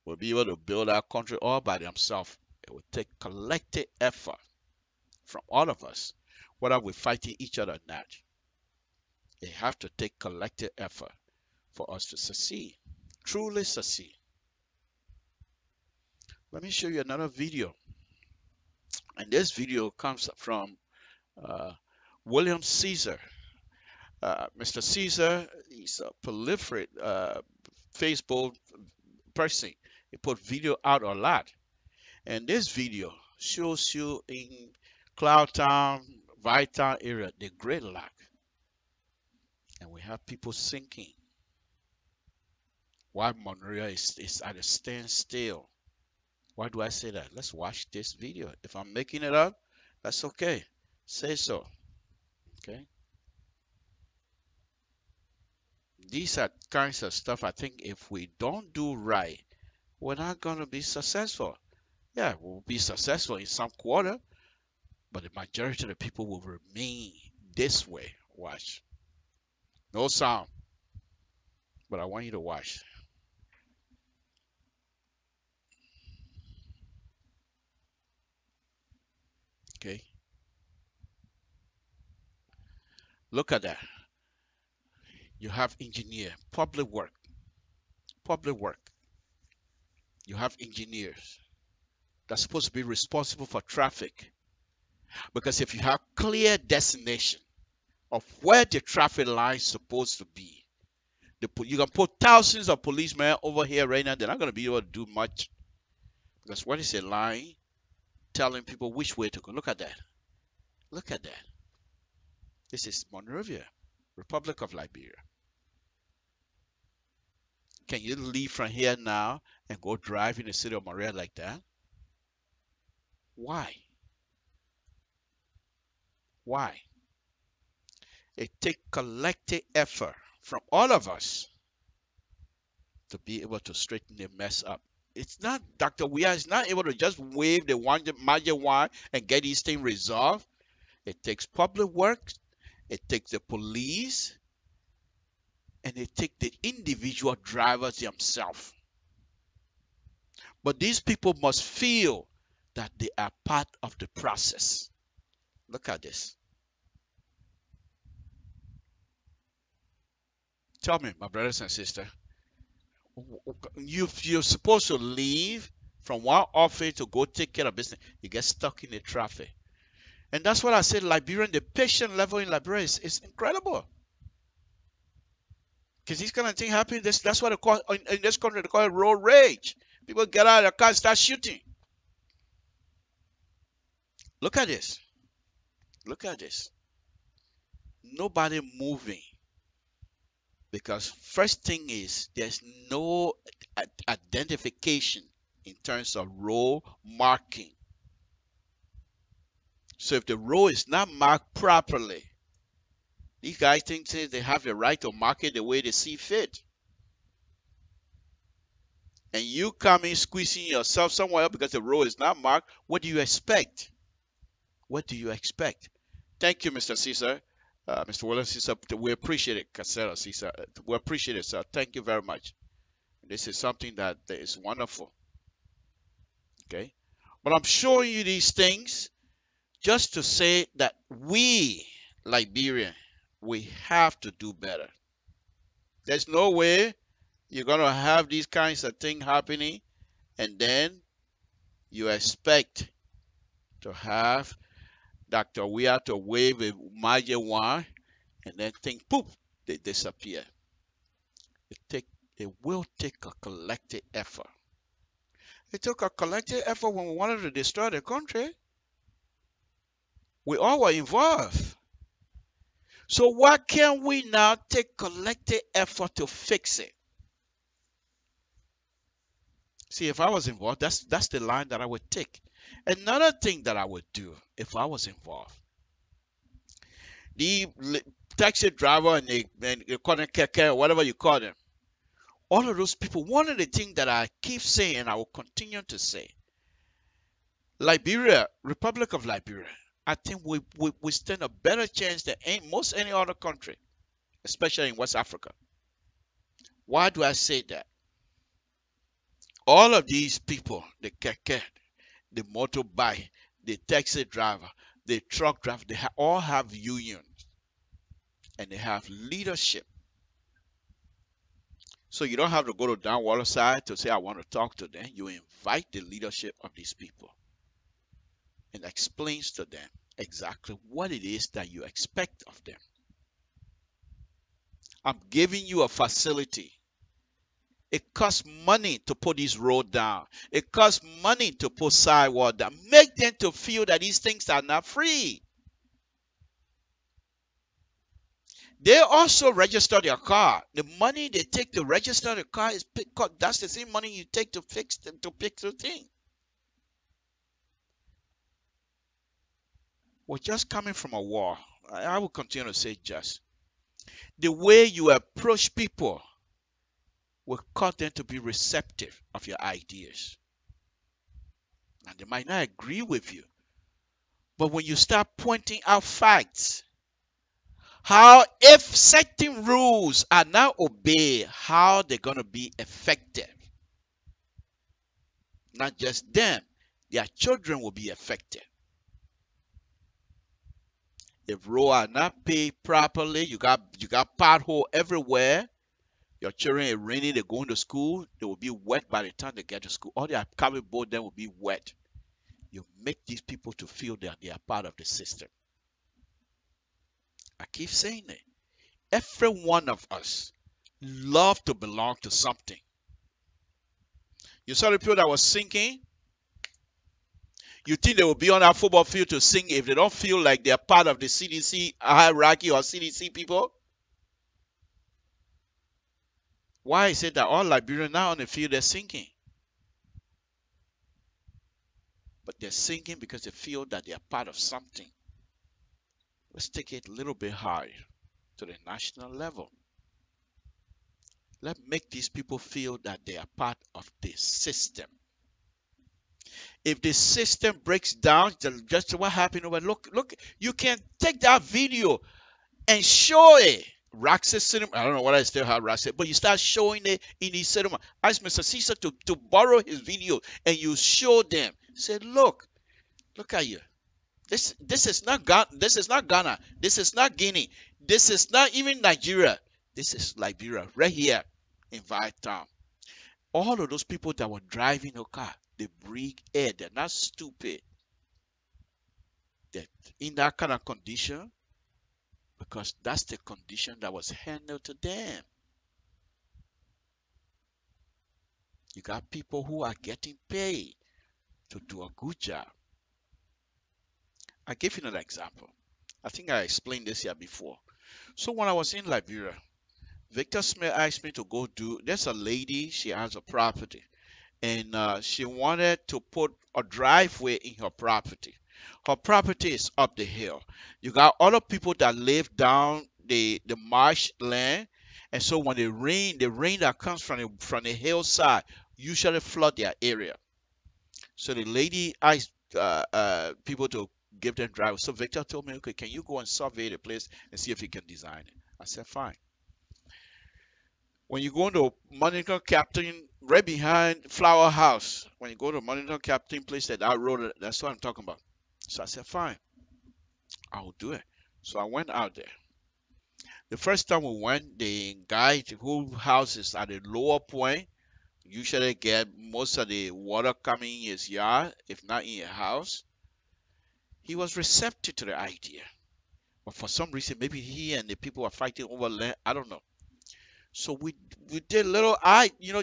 will be able to build our country all by themselves. It will take collective effort from all of us, whether we're fighting each other or not. It have to take collective effort for us to succeed, truly succeed. Let me show you another video. And this video comes from William Caesar. Mr. Caesar, he's a prolific Facebook person. He put video out a lot. And this video shows you in Cloudtown, Vital area, the Great Lack. And we have people sinking while Monrovia is at a standstill. Why do I say that? Let's watch this video. If I'm making it up, that's okay. Say so. Okay. These are kinds of stuff I think if we don't do right, we're not going to be successful. Yeah, we'll be successful in some quarter, but the majority of the people will remain this way. Watch. No sound, but I want you to watch. Okay. Look at that. You have engineer, public work. You have engineers that's supposed to be responsible for traffic. Because if you have clear destination of where the traffic line is supposed to be, you can put thousands of policemen over here right now. They're not going to be able to do much. Because what is a line telling people which way to go? Look at that. Look at that. This is Monrovia, Republic of Liberia. Can you leave from here now and go drive in the city of Monrovia like that? Why? Why? It takes collective effort from all of us to be able to straighten the mess up. It's not, Dr. Weah is not able to just wave the magic wand and get these things resolved. It takes public works, it takes the police, and it takes the individual drivers themselves. But these people must feel that they are part of the process. Look at this. Tell me, my brothers and sisters, you're supposed to leave from one office to go take care of business. You get stuck in the traffic. And that's what I said, Liberian, the patient level in Liberia is incredible. Because these kind of things happen. That's what they call, in this country, they call it road rage. People get out of their car and start shooting. Look at this. Look at this. Nobody moving. Because first thing is, there's no identification in terms of road marking. So if the road is not marked properly, these guys think they have the right to mark it the way they see fit. And you come in squeezing yourself somewhere else because the road is not marked, what do you expect? What do you expect? Thank you, Mr. Caesar. Mr. Williams Caesar, we appreciate it, Casella Caesar. We appreciate it, sir. Thank you very much. This is something that is wonderful. Okay? But I'm showing you these things just to say that we, Liberian, we have to do better. There's no way you're going to have these kinds of things happening and then you expect to have Dr. Weah to wave a magic wand and then think, poof, they disappear. It will take a collective effort. It took a collective effort when we wanted to destroy the country. We all were involved. So why can't we now take collective effort to fix it? See, if I was involved, that's the line that I would take. Another thing that I would do if I was involved, the taxi driver and the corner keke, whatever you call them, all of those people, one of the things that I keep saying and I will continue to say, Liberia, Republic of Liberia, I think we stand a better chance than most any other country, especially in West Africa. Why do I say that? All of these people, the keke, the motorbike, the taxi driver, the truck driver, they all have unions and they have leadership. So you don't have to go to Downwater side to say, I want to talk to them. You invite the leadership of these people and explains to them exactly what it is that you expect of them. I'm giving you a facility. It costs money to put this road down. It costs money to put sidewalk down. Make them to feel that these things are not free. They also register their car. The money they take to register the car is that's the same money you take to fix the thing. We're just coming from a war. I will continue to say just. The way you approach people will cause them to be receptive of your ideas. And they might not agree with you. But when you start pointing out facts, how if certain rules are not obeyed, how they're going to be effective. Not just them, their children will be affected. If roads are not paid properly, you got pothole everywhere. Your children are raining, they're going to school, they will be wet by the time they get to school. All their carry board then will be wet. You make these people to feel that they are part of the system. I keep saying it. Every one of us love to belong to something. You saw the people that were singing. You think they will be on our football field to sing if they don't feel like they're part of the CDC hierarchy or CDC people? Why is it that all Liberians now on the field they're singing? But they're singing because they feel that they're part of something. Let's take it a little bit higher to the national level. Let's make these people feel that they are part of the system. If the system breaks down, just what happened over, look, you can take that video and show it. Raxis cinema, I don't know what I still have Raxis, but you start showing it in the cinema. Ask Mr. Caesar to borrow his video and you show them. Say, look at you. This is not Ghana. This is not Ghana. This is not Guinea. This is not even Nigeria. This is Liberia, right here in Vietnam. All of those people that were driving a car, they breathe air. They're not stupid. They're in that kind of condition because that's the condition that was handed to them. You got people who are getting paid to do a good job. I give you an example. I think I explained this here before. So when I was in Liberia, Victor Smith asked me to go do, there's a lady, she has a property. And she wanted to put a driveway in her property. Her property is up the hill. You got other people that live down the marsh land. And so when the rain that comes from the hillside usually flood their area. So the lady asked people to give them driveway. So Victor told me, okay, can you go and survey the place and see if you can design it? I said, fine. When you go into Monica Captain right behind Flower House. When you go to Monitor Captain place, that road, that's what I'm talking about. So I said, fine, I'll do it. So I went out there. The first time we went, the guy who houses at the lower point usually get most of the water coming in his yard, if not in your house. He was receptive to the idea. But for some reason, maybe he and the people were fighting over land. I don't know. So we did little,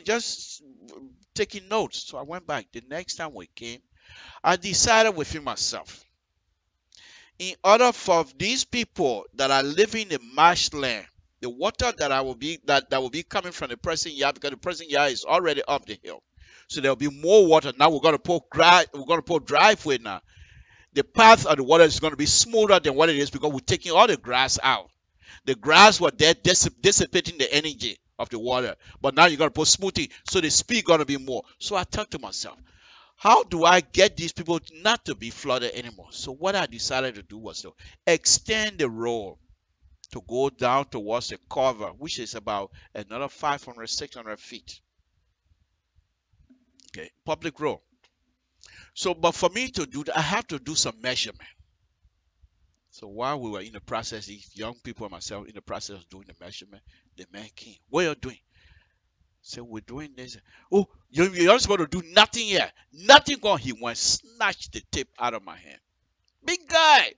just taking notes. So I went back. The next time we came, I decided within myself, in order for these people that are living in marshland, the water that will be coming from the pressing yard, because the pressing yard is already up the hill, so there'll be more water. Now we're going to put driveway now. The path of the water is going to be smoother than what it is, because we're taking all the grass out. The grass was there dissipating the energy of the water, but now you're going to put smoothing, so the speed going to be more. So I thought to myself, how do I get these people not to be flooded anymore? So what I decided to do was to extend the road to go down towards the cover, which is about another 500, 600 feet. Okay, public road. So, but for me to do that, I have to do some measurement. So while we were in the process, these young people and myself in the process of doing the measurement, the man came. What are you doing? So we're doing this. Oh, you're not supposed to do nothing here. Nothing going. He went, snatched the tape out of my hand. Big guy.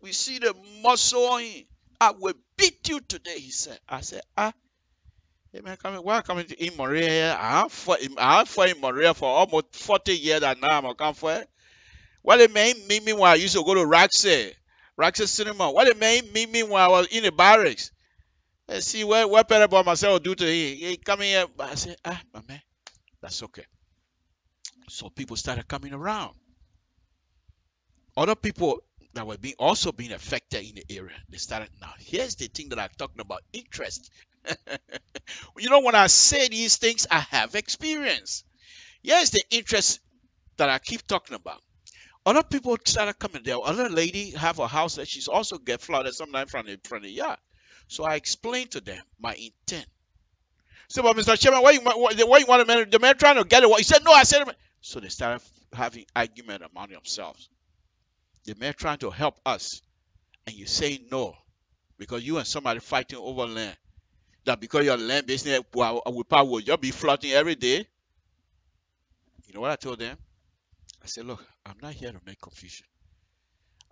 We see the muscle on him. I will beat you today, he said. I said, hey man, why coming to in Maria here? I have fought in Maria for almost 40 years, and now I'm come for it. What it mean me when I used to go to Roxy Cinema? What it mean me when I was in the barracks? Let's see what better about myself will do to him. He coming here. I said, my man, that's okay. So people started coming around. Other people that were also being affected in the area, they started. Now, here's the thing that I'm talking about, interest. When I say these things, I have experience. Here's the interest that I keep talking about. Other people started coming there. Other lady have a house that she's also get flooded sometimes from the yard. So I explained to them my intent. So, but Mr. Chairman, what you want the man trying to get it? He said, no, I said. So they started having argument among themselves. The man trying to help us, and you say no, because you and somebody fighting over land. That because your land business will just be flooding every day. You know what I told them? I said, look, I'm not here to make confusion.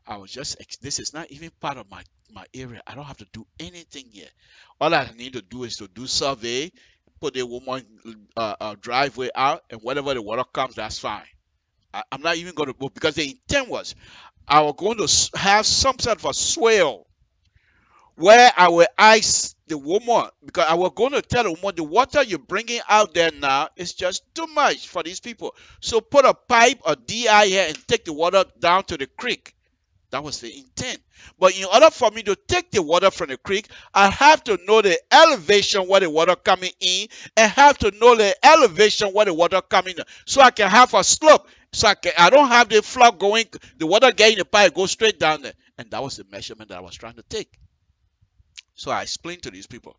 I was just, this is not even part of my area. I don't have to do anything here. All I need to do is to do survey, put the woman driveway out, and whatever the water comes, that's fine. I'm not even going to go, because the intent was I was going to have some sort of a swale where I will ask the woman, because I was going to tell the woman, the water you're bringing out there now is just too much for these people. So put a pipe or DI here and take the water down to the creek. That was the intent. But in order for me to take the water from the creek, I have to know the elevation where the water coming in, and have to know the elevation where the water coming in, so I can have a slope. So I don't have the flood going, the water getting the pipe, go straight down there. And that was the measurement that I was trying to take. So I explained to these people.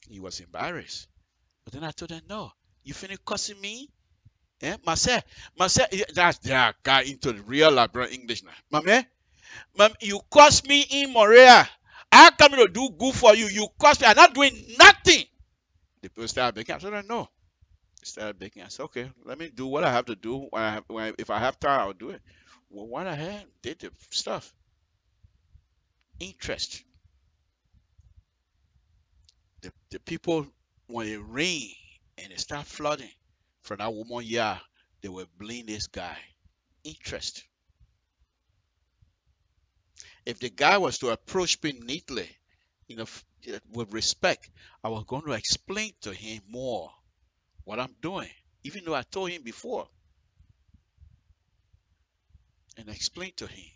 He was embarrassed. But then I told them, no, you finna cussing me? Eh? Myself, that's their guy into the real LIBERIA English now. Mama, you cost me in Morea. I come to do good for you. You cost me. I'm not doing nothing. The people started begging. I said, no. They started begging. I said, okay, let me do what I have to do. If I have time, I'll do it. Well, what I had, did the stuff. Interest. The people, when it rain and it start flooding from that woman yard, they will blame this guy. Interest. If the guy was to approach me neatly, with respect, I was going to explain to him more what I'm doing, even though I told him before, and explain to him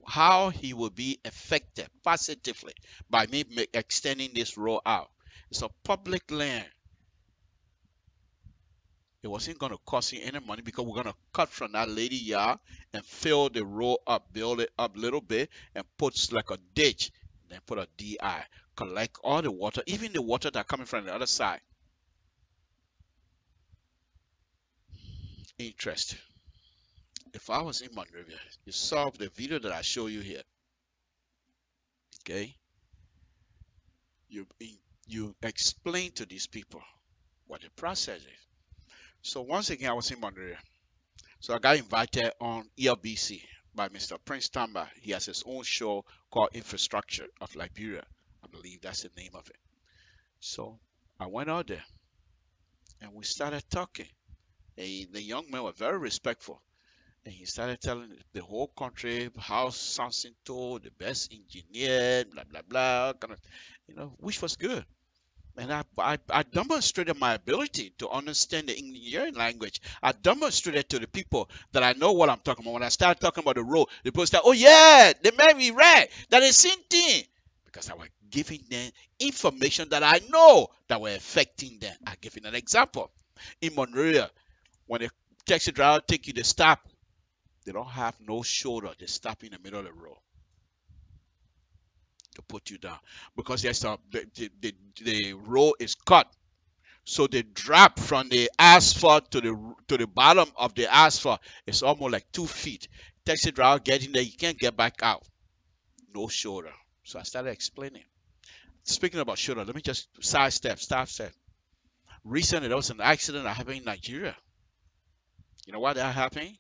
how he will be affected positively by me extending this road out. It's a public land. It wasn't going to cost him any money, because we're going to cut from that lady yard and fill the road up, build it up a little bit, and put like a ditch, then put a DI. collect all the water, even the water that coming from the other side. Interest. If I was in Monrovia, you saw the video that I show you here. Okay, you explain to these people what the process is. So once again, I was in Monrovia. So I got invited on ELBC by Mr. Prince Tamba. He has his own show called Infrastructure of Liberia. I believe that's the name of it. So I went out there and we started talking. The young men were very respectful. And he started telling the whole country how Sansinto, the best engineer, blah, blah, blah, kind of, which was good. And I demonstrated my ability to understand the engineering language. I demonstrated to the people that I know what I'm talking about. When I started talking about the road, the people started, oh yeah, they made me right. That is same thing. Because I was giving them information that I know that were affecting them. I give you an example. In Monrovia, when a taxi driver take you to stop, they don't have no shoulder. They stop in the middle of the road to put you down because the road is cut. So they drop from the asphalt to the bottom of the asphalt. It's almost like 2 feet. Taxi driver getting there, you can't get back out. No shoulder. So I started explaining. Speaking about shoulder, let me just stop step. Recently, there was an accident that happened in Nigeria. You know what that happened?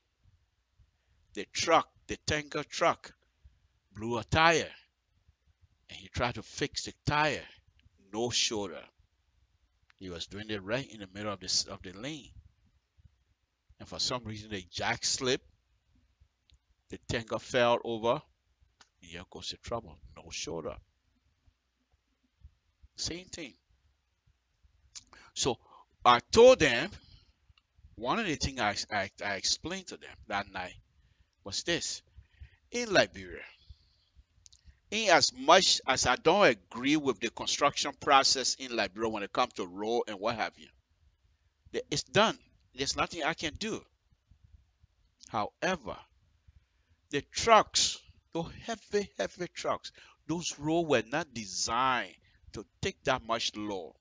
The tanker truck, blew a tire. And he tried to fix the tire. No shoulder. He was doing it right in the middle of the lane. And for some reason, the jack slipped. The tanker fell over. And here goes the trouble. No shoulder. Same thing. So I told them, one of the things I explained to them that night was this. In Liberia, in as much as I don't agree with the construction process in Liberia when it comes to road and what have you, it's done. There's nothing I can do. However, the trucks, those heavy trucks, those roads were not designed to take that much load.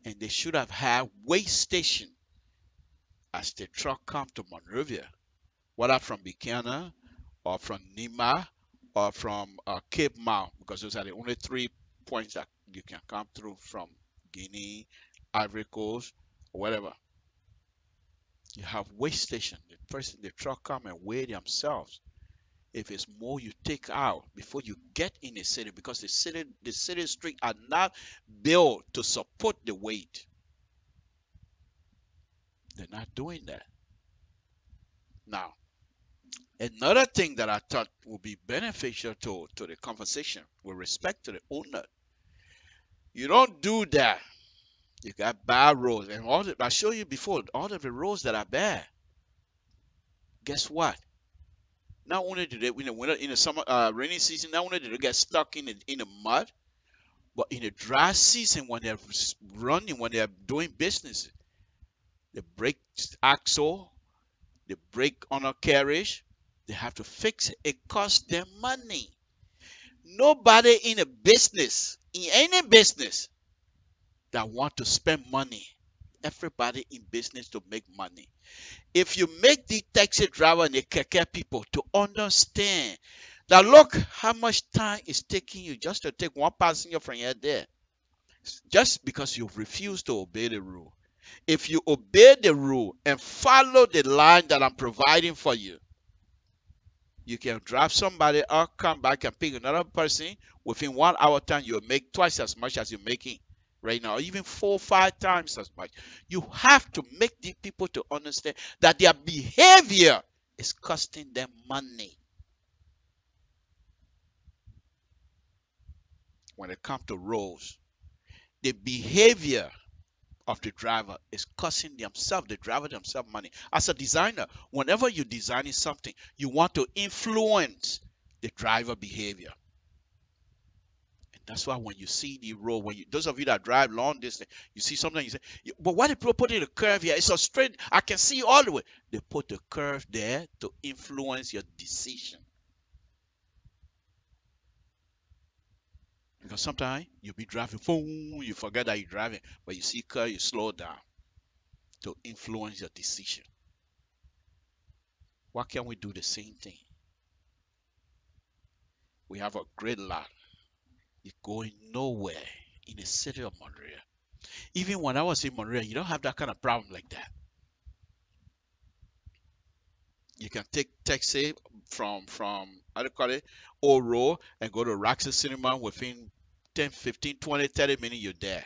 And they should have had weigh station as the truck come to Monrovia, whether from Buchanan or from Nima or from Cape Mount, because those are the only 3 points that you can come through from Guinea, Ivory Coast, or whatever. You have weigh station. The truck come and weigh themselves. If it's more, you take out before you get in the city, because the city streets are not built to support the weight. They're not doing that. Now, another thing that I thought would be beneficial to the conversation with respect to the owner, you don't do that. You got bad roads, and I showed you before, all of the roads that are bad. Guess what? Not only do they, in the summer, rainy season, not only do they get stuck in the mud, but in the dry season when they're running, when they're doing business, they break axle, they break on a carriage, they have to fix it. It costs them money. Nobody in a business, in any business, that want to spend money. Everybody in business to make money. If you make the taxi driver and the keke people to understand that, look how much time it's taking you just to take one passenger from here there, just because you refuse to obey the rule. If you obey the rule and follow the line that I'm providing for you, you can drive somebody or come back and pick another person. Within 1 hour time, you'll make twice as much as you're making right now, even 4 or 5 times as much. You have to make the people to understand that their behavior is costing them money. When it comes to roads, the behavior of the driver is costing the driver themselves money. As a designer, whenever you're designing something, you want to influence the driver behavior. That's why when you see the road, those of you that drive long distance, you see something, you say, but why did people put in a curve here? It's so straight, I can see all the way. They put the curve there to influence your decision. sometimes you'll be driving, boom, you forget that you're driving, but you see car, you slow down to influence your decision. Why can't we do the same thing? We have a great lot. It's going nowhere in the city of Monrovia. Even when I was in Monrovia, you don't have that kind of problem like that. You can take taxi from how do you call it, Oro, and go to Roxy Cinema within 10, 15, 20, 30 minutes, you're there.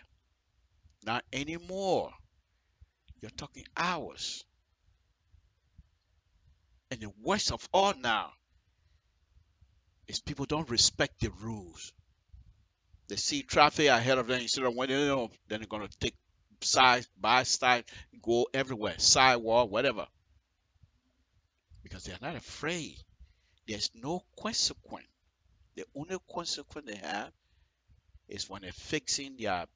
Not anymore. You're talking hours. And the worst of all now is people don't respect the rules. They see traffic ahead of them, instead of when they know, then they're going to take side by side, go everywhere, sidewalk, whatever. Because they're not afraid. There's no consequence. The only consequence they have is when they're fixing their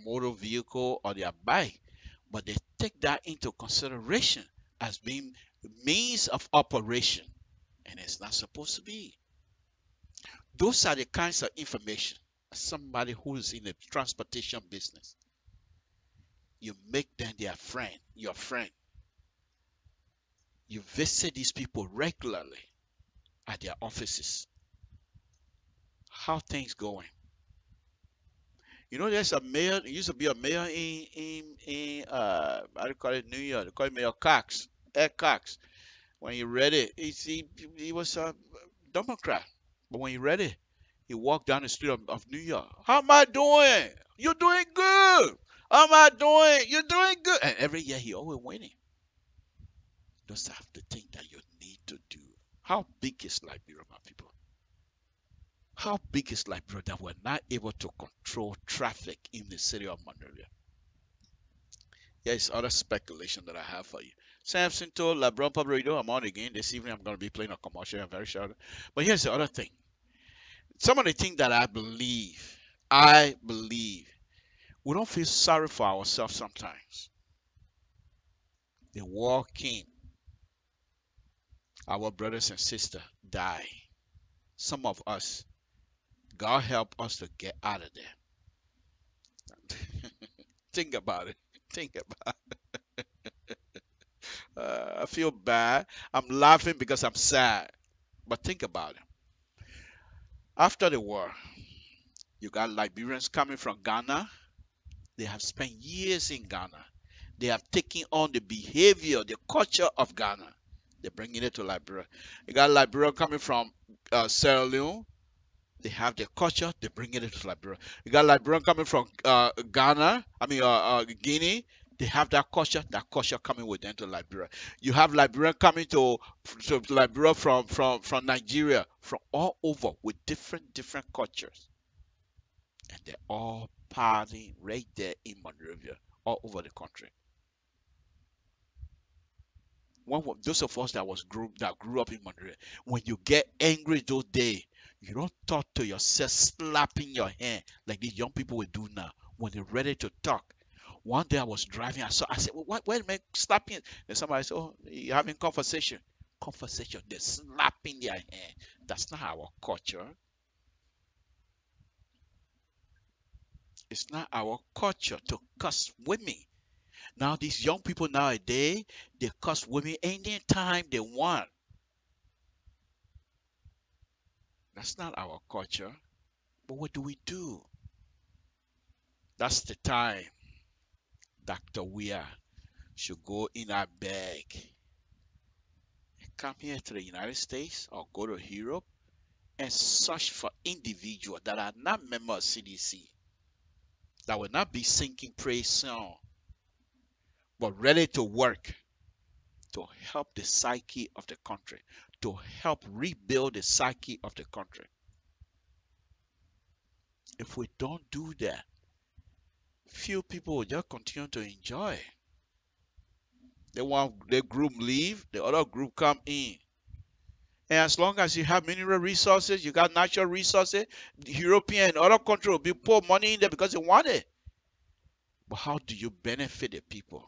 motor vehicle or their bike. But they take that into consideration as being means of operation. And it's not supposed to be. Those are the kinds of information. Somebody who is in the transportation business, you make them their friend, your friend. You visit these people regularly at their offices. How things going? You know, there's a mayor. There used to be a mayor in how do you call it, New York? They call it Mayor Cox, Ed Cox. When you read it, he was a Democrat, but when you read it, he walked down the street of New York. How am I doing? You're doing good. How am I doing? You're doing good. And every year he always winning. Those are the things that you need to do. How big is Liberia, my people? How big is Liberia that we're not able to control traffic in the city of Monrovia? Here's other speculation that I have for you. Samson told LeBron Public Radio, I'm on again. This evening I'm going to be playing a commercial. I'm very sure. But here's the other thing. Some of the things that I believe, we don't feel sorry for ourselves sometimes. The war came. Our brothers and sisters die. Some of us, God help us to get out of there. Think about it. Think about it. I feel bad. I'm laughing because I'm sad. But think about it. After the war, you got Liberians coming from Ghana. They have spent years in Ghana. They have taken on the behavior, the culture of Ghana. They're bringing it to Liberia. You got Liberia coming from Sierra Leone. They have their culture. They're bringing it to Liberia. You got Liberia coming from Guinea. They have that culture coming with them to Liberia. You have Liberia coming to Liberia from Nigeria, from all over with different cultures. And they're all partying right there in Monrovia, all over the country. Those of us that grew up in Monrovia, when you get angry those days, you don't talk to yourself slapping your hand like these young people will do now when they're ready to talk. One day I was driving, I said, well, wait a minute, slapping. Then somebody said, oh, you're having conversation. They're slapping their hand. That's not our culture. It's not our culture to cuss women. Now these young people nowadays, they cuss women anytime they want. That's not our culture. But what do? That's the time Dr. Weir should go in our bag and come here to the United States or go to Europe and search for individuals that are not members of CDC, that will not be singing praise song, but ready to work to help the psyche of the country, to help rebuild the psyche of the country. If we don't do that, few people will just continue to enjoy. The group leave, the other group come in. And as long as you have mineral resources, you got natural resources, the European and other countries will be pour money in there because they want it. But how do you benefit the people?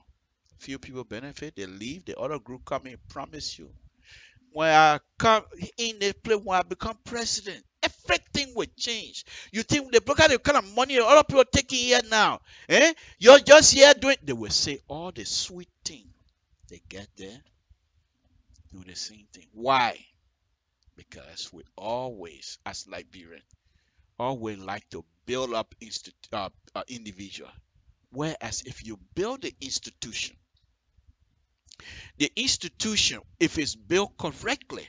Few people benefit, they leave, the other group come in, promise you. When I come in the place, when I become president, Everything will change. You think look at the kind of money a lot of people are taking here now. You're just here doing. They will say all the sweet thing. They get there, do the same thing. Why? Because we always, as Liberians, always like to build up individual. Whereas if you build the institution, if it's built correctly,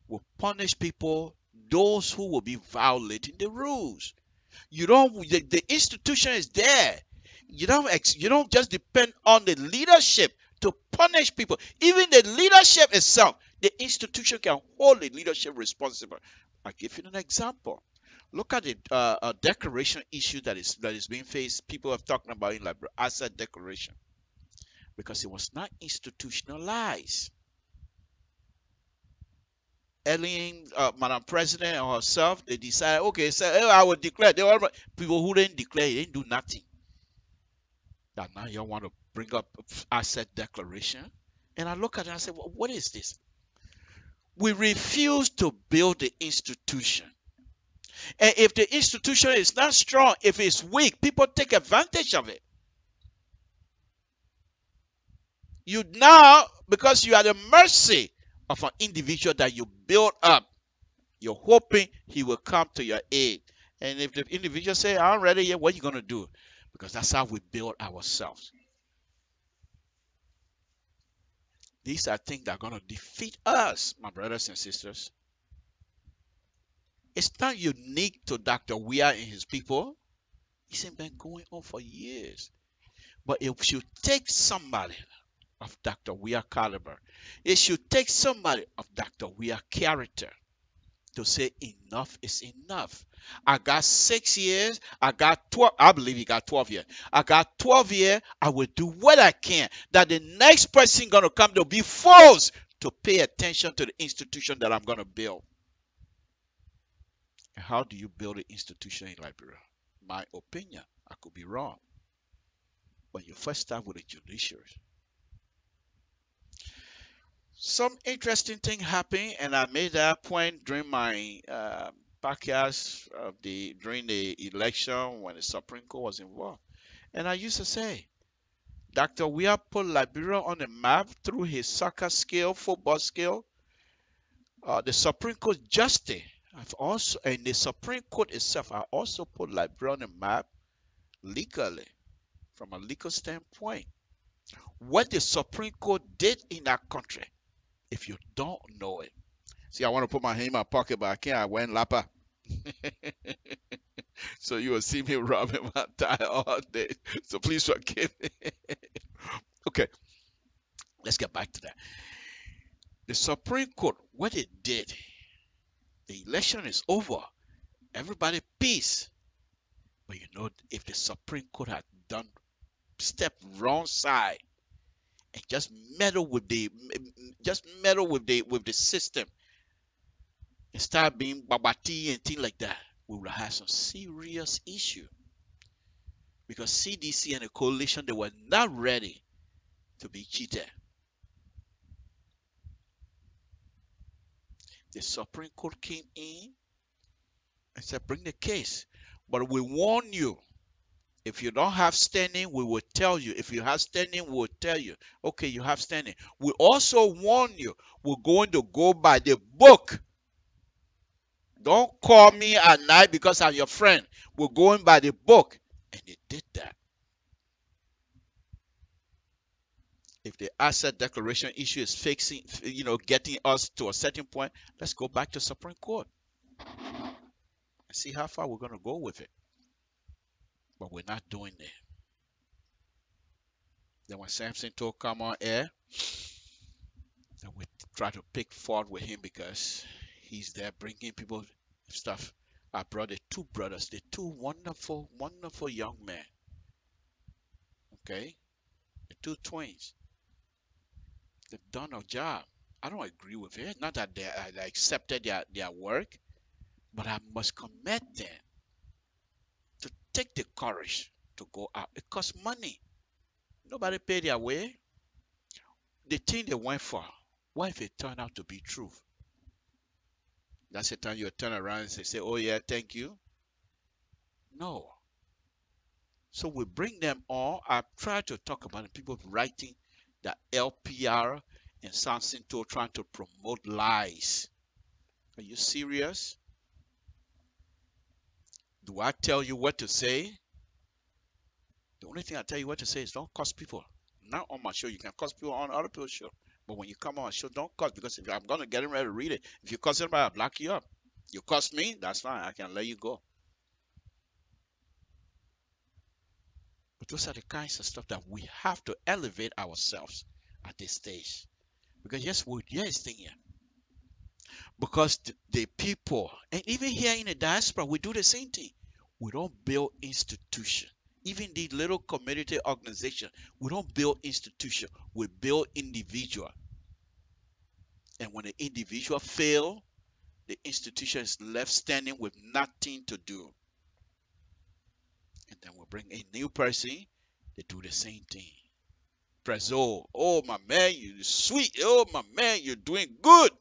will punish people, those who will be violating the rules. The institution is there. You don't just depend on the leadership to punish people. Even the leadership itself, the institution can hold the leadership responsible. I'll give you an example. Look at the declaration issue that is being faced. People are talking about in Liberia, asset declaration, because it was not institutionalized. Ellen, Madam President and herself, they decided, okay, so I will declare. They were people who didn't declare, they didn't do nothing. That now you want to bring up asset declaration. And I look at it and I say, well, what is this? We refuse to build the institution. And if the institution is not strong, if it's weak, people take advantage of it. You now, because you are the mercy of an individual that you build up, you're hoping he will come to your aid. And if the individual say, I'm ready yet, what are you going to do? Because that's how we build ourselves. These are things that are going to defeat us, my brothers and sisters. It's not unique to Dr. Weah and his people. It's been going on for years. But it should take somebody of Dr. Weah caliber. It should take somebody of Dr. Weah character to say enough is enough. I got 6 years. I got 12. I believe he got 12 years. I got 12 years. I will do what I can. That the next person going to come to be forced to pay attention to the institution that I'm going to build. And how do you build an institution in Liberia? My opinion, I could be wrong. But you first start with the judiciary. Some interesting thing happened, and I made that point during my podcast during the election when the Supreme Court was involved. And I used to say, Dr. Weah put Liberia on the map through his soccer skill, football skill. The Supreme Court justice and the Supreme Court itself have also put Liberia on the map legally, from a legal standpoint. What the Supreme Court did in that country, if you don't know it. See, I want to put my hand in my pocket, but I can't. I went lapa. So you will see me rubbing my tie all day. So please forgive me. Okay, let's get back to that. The Supreme Court, what it did, the election is over. Everybody peace. But you know, if the Supreme Court had step wrong side and just meddle with the system and start being babati and things like that, we would have some serious issue. Because CDC and the coalition, they were not ready to be cheated. The Supreme Court came in and said, bring the case. But we warn you, if you don't have standing, we will tell you. If you have standing, we will tell you. Okay, you have standing. We also warn you, we're going to go by the book. Don't call me at night because I'm your friend. We're going by the book. And they did that. If the asset declaration issue is fixing, getting us to a certain point, let's go back to Supreme Court and see how far we're going to go with it. But we're not doing that. Then when Samson told come on air, then we try to pick fault with him because he's there bringing people stuff. I brought the two brothers, the two wonderful, wonderful young men. Okay? The two twins. They've done a job. I don't agree with it. Not that I accepted their work, but I must commend them to take the courage to go out. It costs money. Nobody paid their way. The thing they went for, what if it turned out to be true? That's the time you turn around and say, oh yeah, thank you. No. So we bring them on. I try to talk about it. People writing that LPR and Sansinto trying to promote lies. Are you serious? Do I tell you what to say? The only thing I tell you what to say is don't curse people. Not on my show. You can curse people on other people's show. But when you come on my show, don't curse, because if I'm going to get ready to read it. If you curse anybody, I'll block you up. You curse me, that's fine. I can let you go. But those are the kinds of stuff that we have to elevate ourselves at this stage. Because yes, thing here. Because the people, and even here in the diaspora, we do the same thing. We don't build institutions. Even the little community organization, we don't build institution. We build individual. And when the individual fail, the institution is left standing with nothing to do. And then we bring a new person, they do the same thing. Prezzo, oh my man, you're sweet. Oh my man, you're doing good.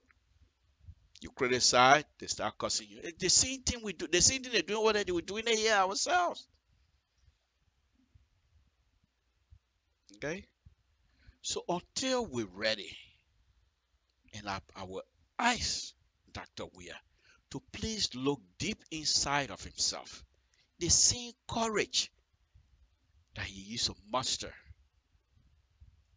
You criticize, they start cussing you. It's the same thing we do. The same thing they're doing, what we're doing it here ourselves. Okay? So until we're ready, and our eyes, Dr. Weir, to please look deep inside of himself, the same courage that he used to muster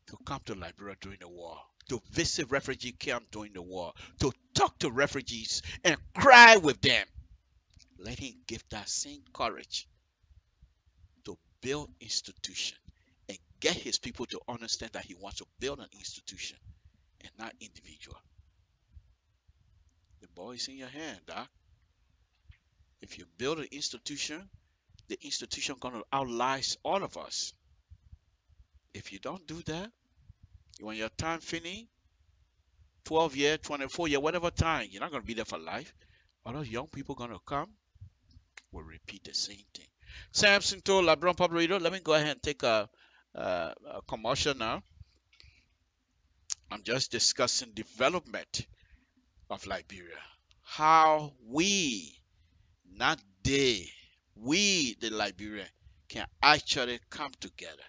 to come to Liberia during the war, to visit refugee camp during the war, to talk to refugees and cry with them. Let him give that same courage to build institution and get his people to understand that he wants to build an institution and not individual. The ball is in your hand, Doc. If you build an institution, the institution going to outlast all of us. If you don't do that, when your time finish, 12 years, 24 years, whatever time, you're not going to be there for life. All those young people going to come will repeat the same thing. Samson told LeBron Public Radio, let me go ahead and take a commercial now. I'm just discussing development of Liberia. How we, not they, we, the Liberian, can actually come together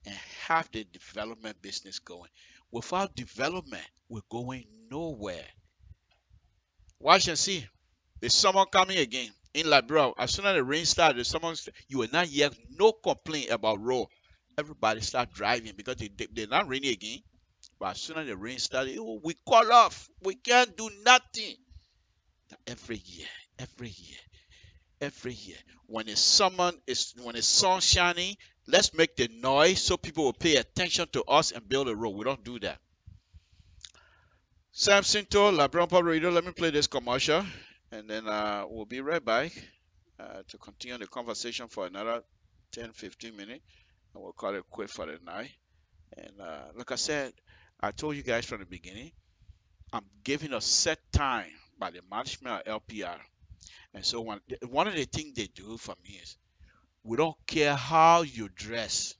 and have the development business going. Without development, we're going nowhere. Watch and see. There's someone coming again in Liberia. As soon as the rain started, you will not hear no complaint about road. Everybody start driving because they're not raining again. But as soon as the rain started, oh, we call off. We can't do nothing. Every year, when the sun shining, let's make the noise so people will pay attention to us and build a road. We don't do that. Samson told LeBron Public Radio, let me play this commercial, and then we'll be right back to continue the conversation for another 10-15 minutes, and we'll call it quit for the night. And like I said, I told you guys from the beginning, I'm giving a set time by the management of LPR. And so one of the things they do for me is, we don't care how you dress,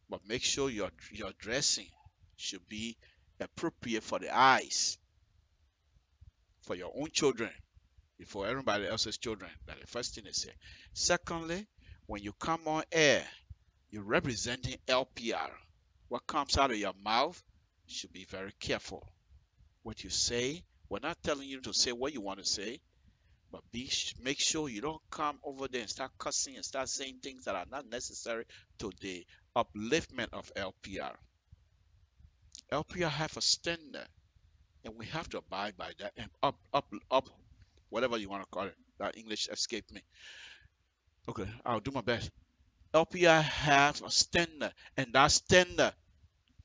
but make sure your dressing should be appropriate for the eyes, for your own children, for everybody else's children. That's the first thing they say. Secondly, when you come on air, you're representing LPR. What comes out of your mouth, you should be very careful. What you say, we're not telling you to say what you want to say, but make sure you don't come over there and start cussing and start saying things that are not necessary to the upliftment of LPR. LPR have a standard, and we have to abide by that and up, whatever you want to call it. That English escaped me. Okay, I'll do my best. LPR have a standard, and that standard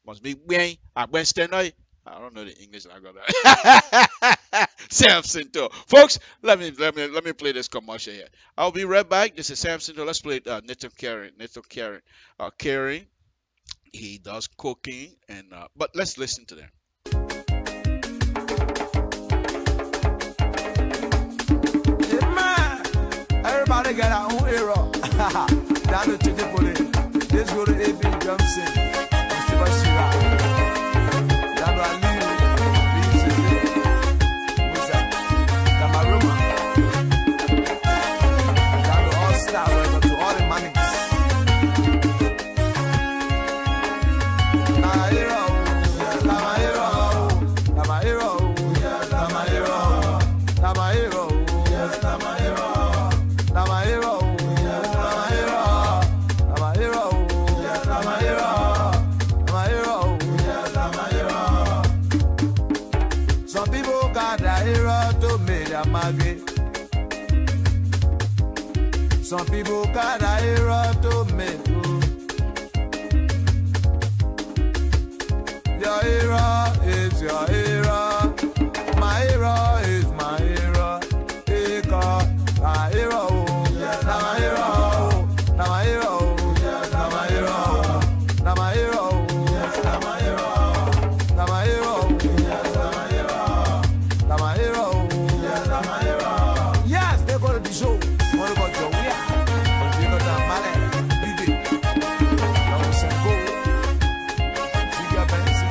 must be when standard. I don't know the English. I got that. Samson too. Folks, let me play this commercial here. I'll be right back. This is Samson too. Let's play Nathan Carey. Carey, he does cooking, and but let's listen to them. Yeah, man. Everybody got our own hero. Down to the police. Let's go to A.B. Johnson. Some people got a hero tomato. Your hero is your hero. My hero is my hero. My hero. Now my hero. Now my hero. Now my hero. Now my hero. Now my hero. Now my hero. Now my hero. Now my hero. Yes, they go to the show. What about your way? You know that man, baby. Now we say go. See your best.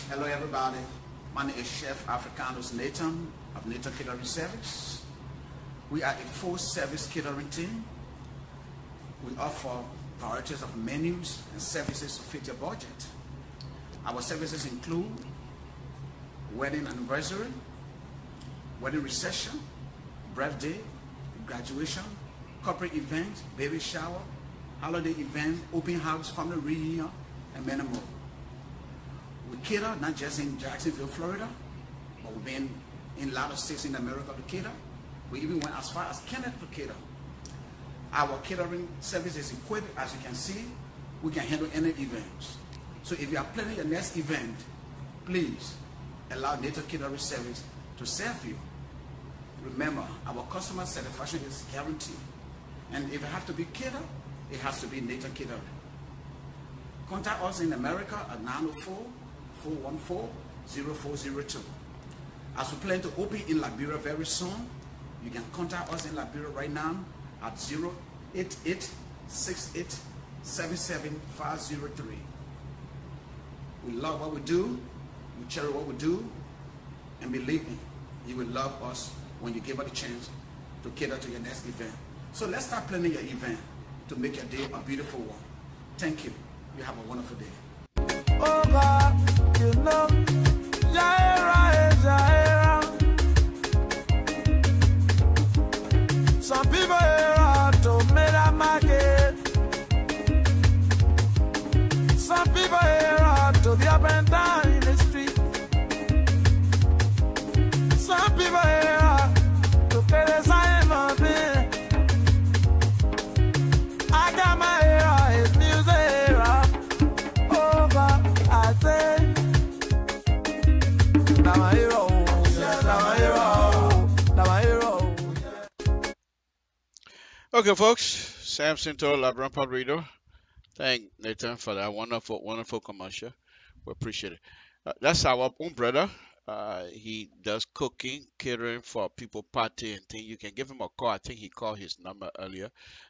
Hello everybody, my name is Chef Africanus Nathan of Nathan Catering Service. We are a full service catering team. We offer varieties of menus and services to fit your budget. Our services include wedding anniversary, wedding reception, birthday, graduation, corporate events, baby shower, holiday event, open house, family reunion, and many more. We cater not just in Jacksonville, Florida, but we've been in a lot of states in America to cater. We even went as far as Canada to cater. Our catering service is equipped, as you can see, we can handle any events. So if you are planning your next event, please allow Nature Catering Service to serve you. Remember, our customer satisfaction is guaranteed. And if it has to be catered, it has to be Nature Catering. Contact us in America at 904-414-0402. As we plan to open in Liberia very soon, you can contact us in Liberia right now at 088-6877-503. We love what we do, we cherish what we do, and believe me, you will love us when you give us a chance to cater to your next event. So let's start planning your event to make your day a beautiful one. Thank you. You have a wonderful day. Oh God, you know, Jaira is Jaira. Some people here to make a market. Some people here to be up and down in the street. Some people here to play the same of it. I got my hero, his music hero. Over, I say, now my hero, now my hero, now my hero. Okay, folks, Samson told LIBERIA Padrino. Thank Nathan for that wonderful commercial. We appreciate it. That's our own brother. He does cooking, catering for people party and things. You can give him a call. I think he called his number earlier.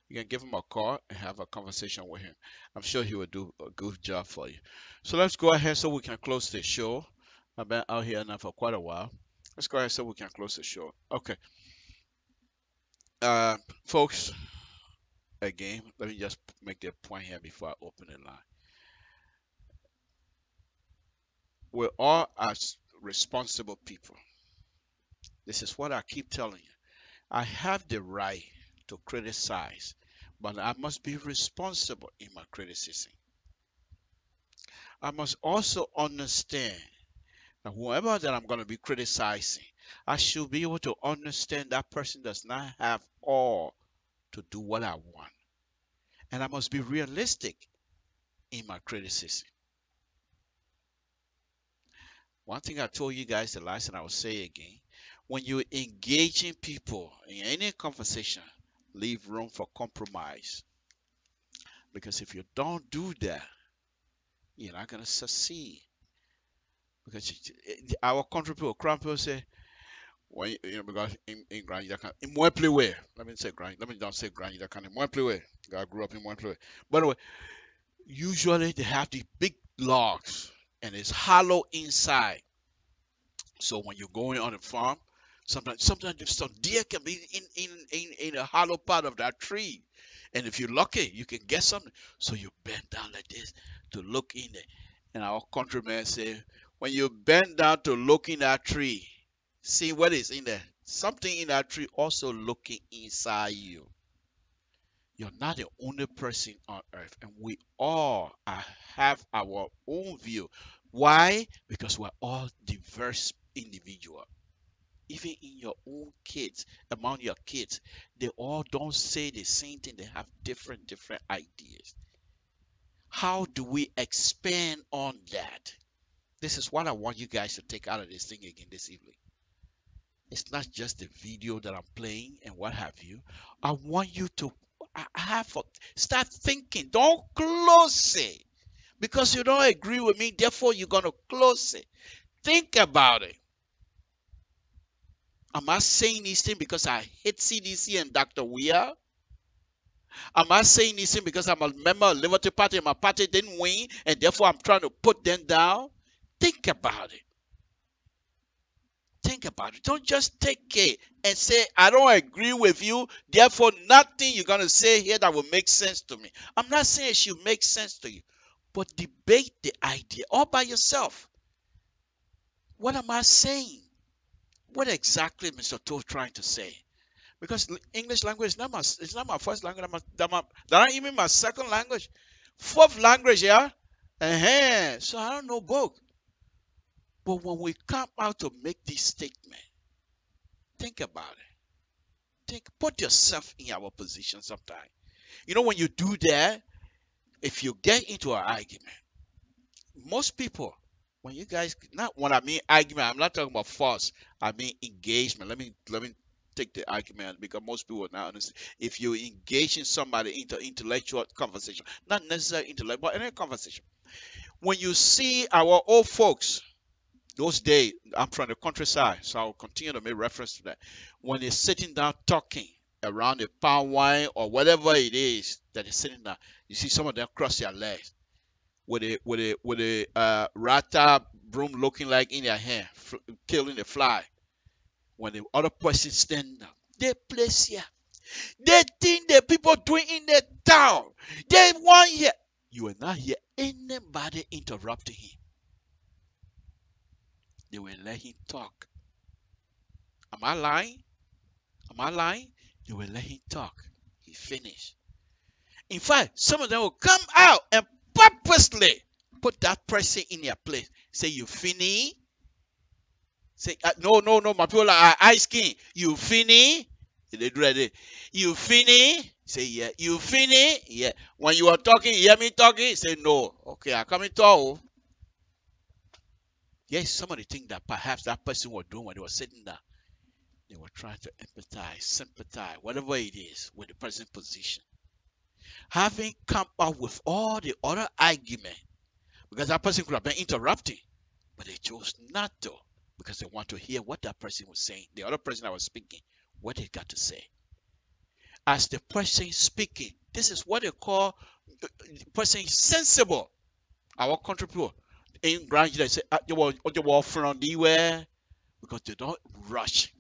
You can give him a call and have a conversation with him. I'm sure he will do a good job for you. So let's go ahead so we can close the show. I've been out here now for quite a while. Let's go ahead so we can close the show. Okay. Folks, again, let me just make a point here before I open the line. We're all as responsible people. This is what I keep telling you. I have the right to criticize, but I must be responsible in my criticism. I must also understand that whoever that I'm going to be criticizing, I should be able to understand that person does not have all to do what I want. And I must be realistic in my criticism. One thing I told you guys the last and I will say again, when you're engaging people in any conversation, leave room for compromise. Because if you don't do that, you're not going to succeed. Because our country people, crown people say, when because in Grand Yakan, in Mwepliwe, let me not say Grand Yakan, in Mwepliwe, I grew up in Mwepliwe. By the way, usually they have these big logs and it's hollow inside. So when you're going on a farm, sometimes some deer can be in a hollow part of that tree. And if you're lucky, you can get something. So you bend down like this to look in there. And our countrymen say, when you bend down to look in that tree, see what is in there. Something in that tree also looking inside you. You're not the only person on earth. And we all have our own view. Why? Because we're all diverse individuals. Even in your own kids, among your kids, they all don't say the same thing. They have different ideas. How do we expand on that? This is what I want you guys to take out of this thing again this evening. It's not just the video that I'm playing and what have you. I want you to start thinking. Don't close it because you don't agree with me. Therefore, you're going to close it. Think about it. Am I saying this thing because I hate CDC and Dr. Weir? Am I saying this thing because I'm a member of the Liberty Party and my party didn't win and therefore I'm trying to put them down? Think about it. Think about it. Don't just take it and say, I don't agree with you, therefore nothing you're going to say here that will make sense to me. I'm not saying it should make sense to you, but debate the idea all by yourself. What am I saying? What exactly Mr. Toe trying to say? Because English language is not my first language. That not even my second language. Fourth language, yeah? So I don't know both. But when we come out to make this statement, think about it. Put yourself in our position sometime. You know, when you do that, if you get into an argument, most people, when you guys, not when I mean argument, I'm not talking about force, I mean engagement. Let me take the argument because most people now understand. If you engage in somebody into intellectual conversation, not necessarily intellectual, but any conversation. When you see our old folks, those days, I'm from the countryside, so I'll continue to make reference to that. When they're sitting down talking around a palm wine or whatever it is that they're sitting down, you see some of them cross their legs with a rata broom looking like in their hand, killing the fly. When the other person stand up, they place here. They think the people doing in the town. They want here. You will not hear anybody interrupting him. They will let him talk. Am I lying? Am I lying? They will let him talk. He finished. In fact, some of them will come out and purposely put that person in their place. Say, you finish? Say, no, my people are ice skin. You finish? They do that. You finish? Say, yeah. You finish? Yeah. When you are talking, you hear me talking? Say, no. Okay, I come and talk. Yes, somebody think that perhaps that person was doing when they were sitting there. They were trying to empathize, sympathize, whatever it is, with the person's position. Having come up with all the other argument, because that person could have been interrupting, but they chose not to, because they want to hear what that person was saying, the other person that was speaking, what they got to say. As the person speaking, this is what they call the person sensible. Our country people in Grand they say, you walk from the way, because they don't rush.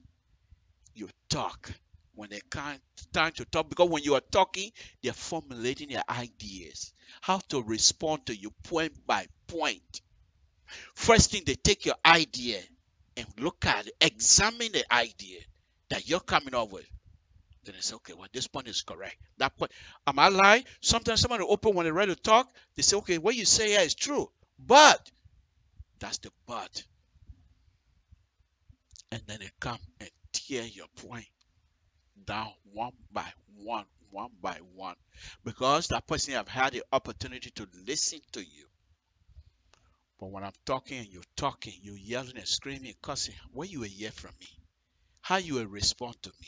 You talk when they can't time to talk, because when you are talking, they're formulating their ideas, how to respond to you point by point. First thing, they take your idea and look at it, examine the idea that you're coming up with. Then they say, okay, well, this point is correct. That point, am I lying? Sometimes somebody open when they're ready to talk, they say, okay, what you say here is true, but that's the but. And then they come and tear your point down one by one, because that person have had the opportunity to listen to you. But when I'm talking and you're talking, you're yelling and screaming and cussing, what you will hear from me? How you will respond to me?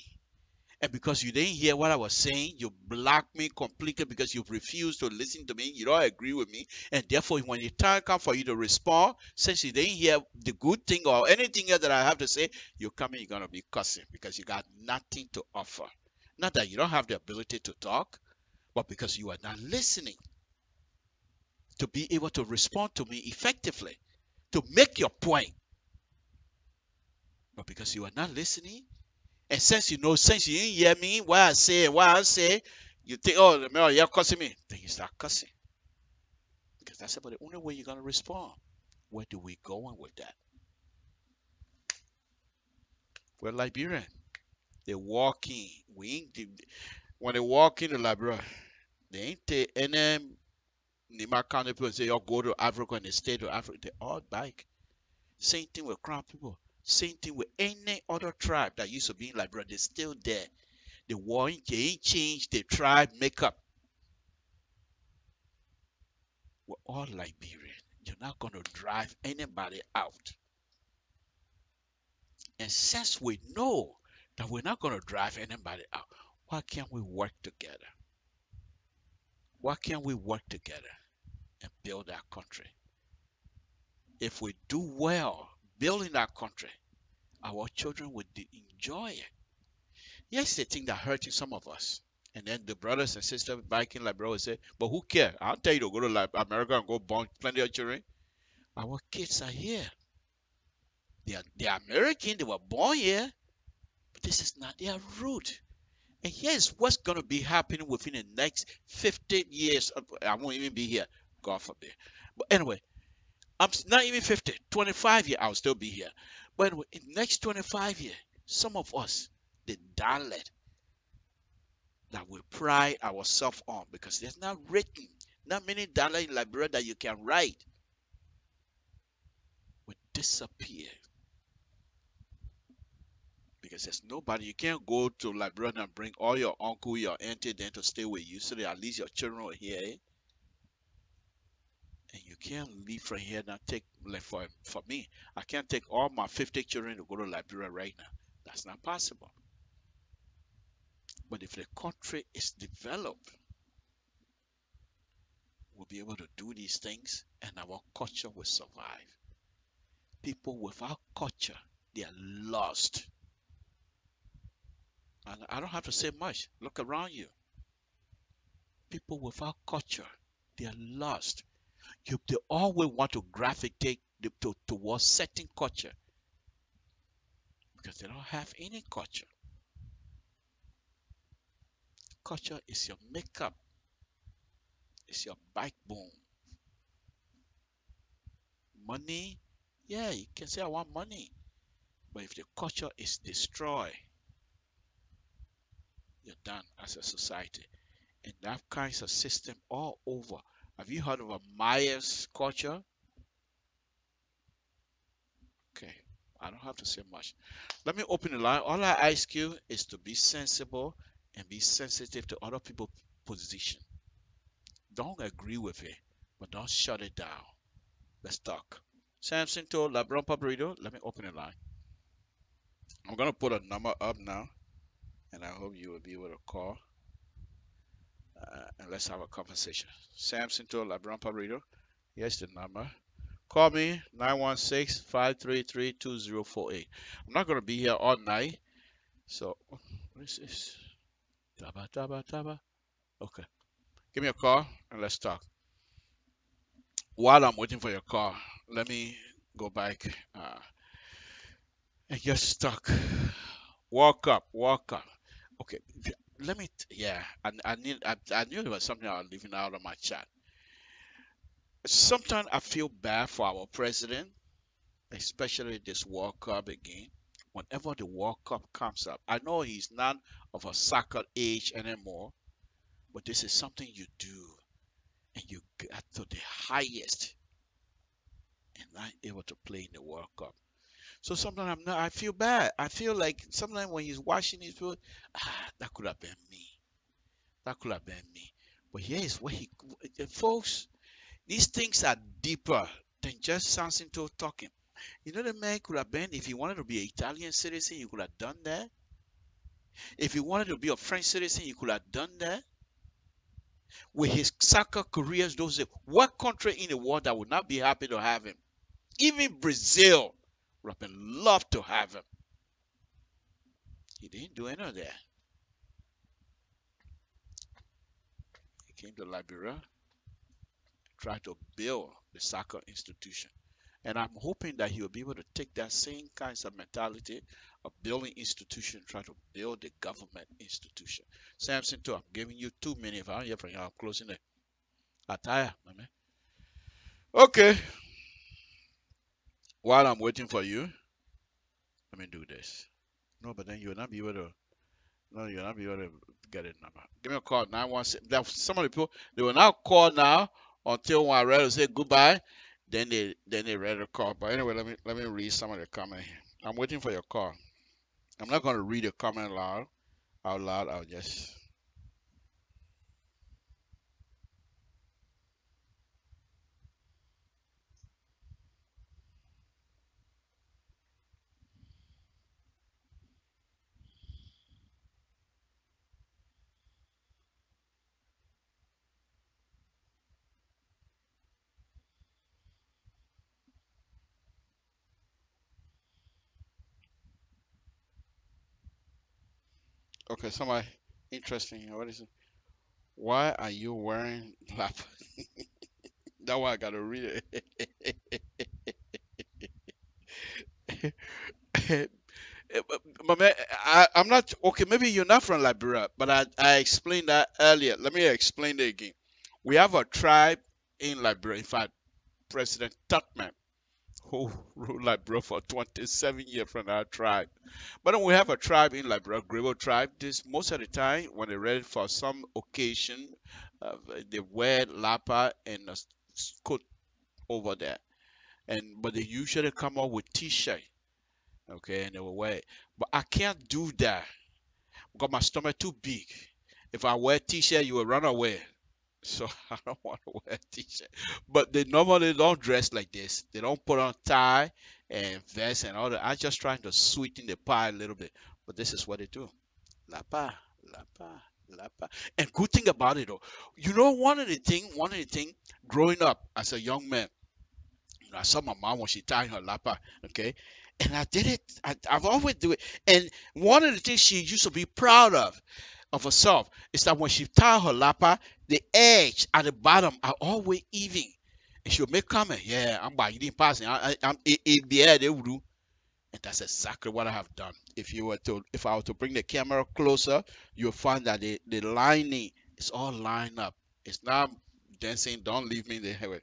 And because you didn't hear what I was saying, you block me completely because you refuse to listen to me. You don't agree with me. And therefore, when the time comes for you to respond, since you didn't hear the good thing or anything else that I have to say, you're coming, you're going to be cussing because you got nothing to offer. Not that you don't have the ability to talk, but because you are not listening to be able to respond to me effectively, to make your point. But because you are not listening, and since you didn't hear me, what I say, you think, oh, man, you're cussing me. Then you start cussing. Because that's about the only way you're going to respond. Where do we go on with that? We're Liberian. They walk in. When they walk in the Liberia, they ain't take any Nima County people say, you go to Africa and they stay to Africa. They all back. Same thing with Crown people. Same thing with any other tribe that used to be in Liberia. They're still there. The war ain't changed. The tribe makeup. We're all Liberian. You're not going to drive anybody out. And since we know that we're not going to drive anybody out, why can't we work together? Why can't we work together and build our country? If we do well building our country, our children would enjoy it. Yes, they think that hurting some of us. And then the brothers and sisters back in Liberia will say, but who cares? I'll tell you to go to America and go born plenty of children. Our kids are here. They are American. They were born here. But this is not their root. And here's what's going to be happening within the next 50 years. I won't even be here. God forbid. But anyway, I'm not even 50. 25 years, I'll still be here. But anyway, in the next 25 years, some of us, the dialect that we pride ourselves on, because there's not written, not many dialects in Liberia that you can write, will disappear. Because there's nobody, you can't go to Liberia and bring all your uncle, your auntie then to stay with you so that at least your children are here. And you can't leave from here and take, like for me, I can't take all my 50 children to go to Liberia right now. That's not possible. But if the country is developed, we'll be able to do these things and our culture will survive. People without culture, they are lost. And I don't have to say much. Look around you. People without culture, they are lost. They always want to gravitate towards certain culture because they don't have any culture. Culture is your makeup. It's your backbone. Money, yeah, you can say I want money. But if the culture is destroyed, you're done as a society. And that kind of system all over. Have you heard of a Myers culture? Okay, I don't have to say much. Let me open the line. All I ask you is to be sensible and be sensitive to other people's position. Don't agree with it, but don't shut it down. Let's talk. Samson to LeBron Pabrito. Let me open the line. I'm going to put a number up now, and I hope you will be able to call. And let's have a conversation. Samson to LeBron Pabrito. Here's the number. Call me 916-533-2048. I'm not going to be here all night. So, what is this? Taba, taba, taba. Okay. Give me a call and let's talk. While I'm waiting for your call, let me go back and get stuck. Walk up. Okay. Let me, I knew there was something I was leaving out of my chat. Sometimes I feel bad for our president, especially this World Cup again. Whenever the World Cup comes up, I know he's not of a soccer age anymore, but this is something you do and you get to the highest and not able to play in the World Cup. So sometimes I feel bad. I feel like sometimes when he's watching his food, that could have been me. That could have been me. But here is what folks, these things are deeper than just something to talking. You know, the man could have been, if he wanted to be an Italian citizen, he could have done that. If he wanted to be a French citizen, he could have done that. With his soccer careers, what country in the world that would not be happy to have him? Even Brazil would have been loved to have him. He didn't do any of that. He came to Liberia, tried to build the soccer institution. And I'm hoping that he will be able to take that same kinds of mentality of building institution, try to build the government institution. Samson, too, I'm giving you 2 minutes. If I don't hear from you, I'm closing it. Attire, my man. Okay. While I'm waiting for you, let me do this. No, but then you'll not be able to. No, you'll not be able to get a number. Give me a call, 916. Some of the people, they will now call now until when I ready to say goodbye, then they ready to call. But anyway, let me read some of the comment here. I'm waiting for your call. I'm not gonna read the comment out loud. I'll just okay. Somebody interesting. What is it? Why are you wearing lap? That why I gotta read it. But man, I'm not okay. Maybe you're not from Liberia, but I explained that earlier. Let me explain it again. We have a tribe in Liberia. In fact, President Tuckman, who ruled Liberia for 27 years from our tribe. But then we have a tribe in Liberia, Grebo tribe. This most of the time when they're ready for some occasion, they wear lapa and a coat over there. But they usually come out with t-shirt, okay, and they will wear it. But I can't do that because my stomach too big. If I wear t-shirt, you will run away. So I don't want to wear t-shirt. But they normally don't dress like this. They don't put on tie and vest and all that. I'm just trying to sweeten the pie a little bit. But this is what they do. Lapa, lapa, lapa. And good thing about it though, one of the thing growing up as a young man, I saw my mom when she tied her lapa, okay? And I did it. I've always do it. And one of the things she used to be proud of herself is that when she tied her lapa, the edge at the bottom are always even. And she'll make comment, yeah, I'm by you didn't pass it. I'm in the air they would do. And that's exactly what I have done. If I were to bring the camera closer, you'll find that the lining is all lined up. It's not dancing, don't leave me there.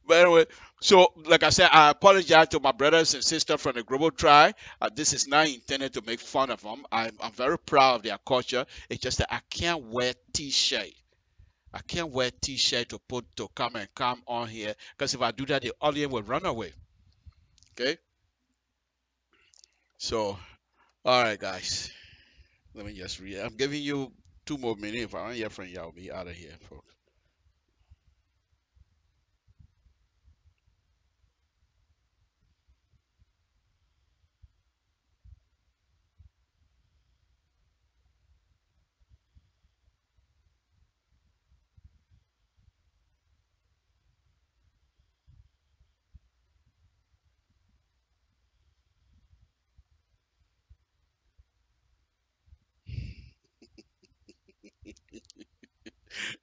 But anyway, so like I said, I apologize to my brothers and sisters from the global tribe. This is not intended to make fun of them. I'm very proud of their culture. It's just that I can't wear t-shirt. I can't wear t-shirt to come on here because if I do that, the audience will run away. Okay. So, all right, guys. Let me just read. I'm giving you 2 more minutes. If I don't hear from you, I'll be out of here, folks.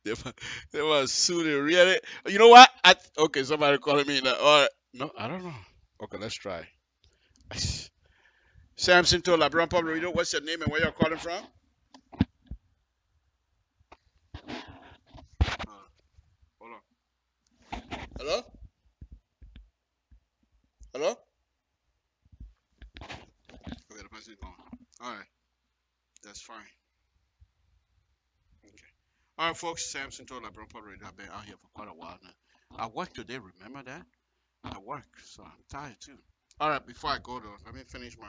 They were, they were suited really. You know what? Okay, somebody calling me now. All right. No, I don't know. Okay, let's try. Samson to LeBron Pablo. You know what's your name and where you're calling from? Hold on. Hello? Hello? Okay, the person is gone. All right, that's fine. Okay. All right, folks. Samson to LeBron Pablo. I've been out here for quite a while now. I work today. Remember that? I work, so I'm tired too. All right, before I go though, let me finish mine.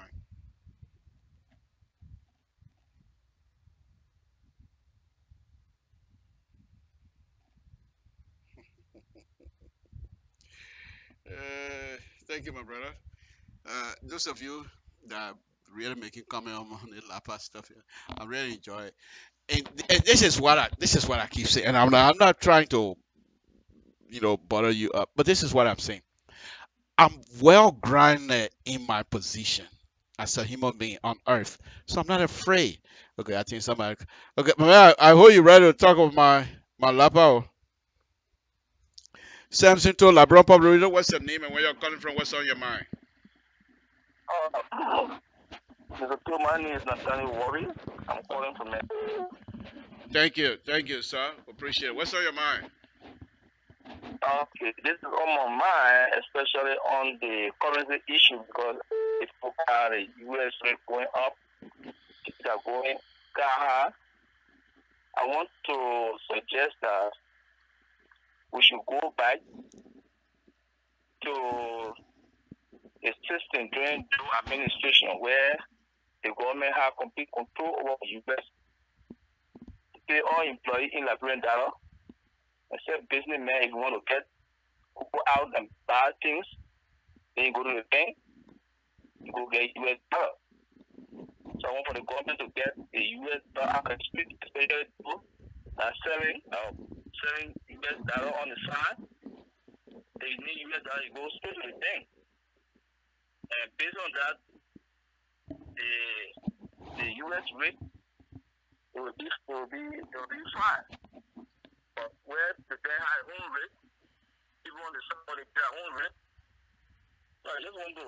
Thank you, my brother. Those of you that really making comment on the Lapa stuff, I really enjoy it. And this is what I keep saying. And I'm not trying to bother you up, but this is what I'm saying. I'm well grounded in my position as a human being on earth, so I'm not afraid. Okay, I think somebody. Okay, man, I hope you're ready to talk about my Lapa. Samson to LeBron Pablo. What's your name and where you're calling from? What's on your mind? Mr. Two, my name is Nathaniel Worry. I'm calling from it. Thank you, sir. Appreciate it. What's on your mind? Okay, this is on my mind, especially on the currency issue, because if you look at the US rate going up, things are going high, I want to suggest that we should go back to a system during the administration where the government have complete control over the U.S. Pay all employees in Liberian dollar, except businessmen. If you want to get go out and buy things, then you go to the bank, you go get U.S. dollar. So I want for the government to get a U.S. dollar, especially people that are selling U.S. dollar on the side. They need U.S. dollar, you go straight to the bank. And based on that, the U.S. rate it will be fine. But where the bank has their own rate, even on the somebody their own rate. So I just want to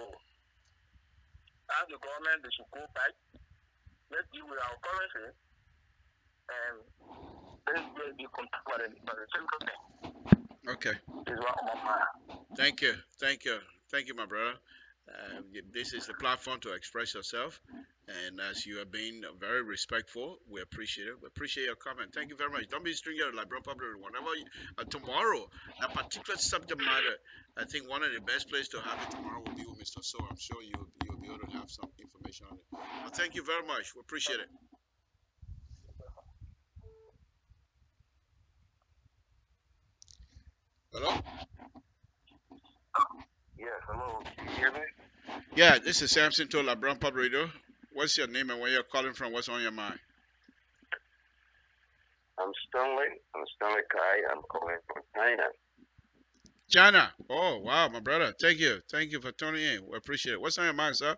ask the government they should go back, let's deal with our currency, and let's be controlled by the central bank. Okay. This is what I'm on my. Thank you. Thank you. Thank you, my brother. This is the platform to express yourself. And as you are being very respectful, we appreciate it. We appreciate your comment. Thank you very much. Don't be a stranger to Liberian Public. Whenever tomorrow, that particular subject matter, I think one of the best places to have it tomorrow will be with Mr. So. I'm sure you'll be able to have some information on it. Well, thank you very much. We appreciate it. Hello? Yes, hello. Can you hear me? Yeah, this is Samson to Liberian Public Radio. What's your name and where you're calling from? What's on your mind? I'm Stanley Kai. I'm calling from China. China. Oh, wow, my brother. Thank you. Thank you for tuning in. We appreciate it. What's on your mind, sir?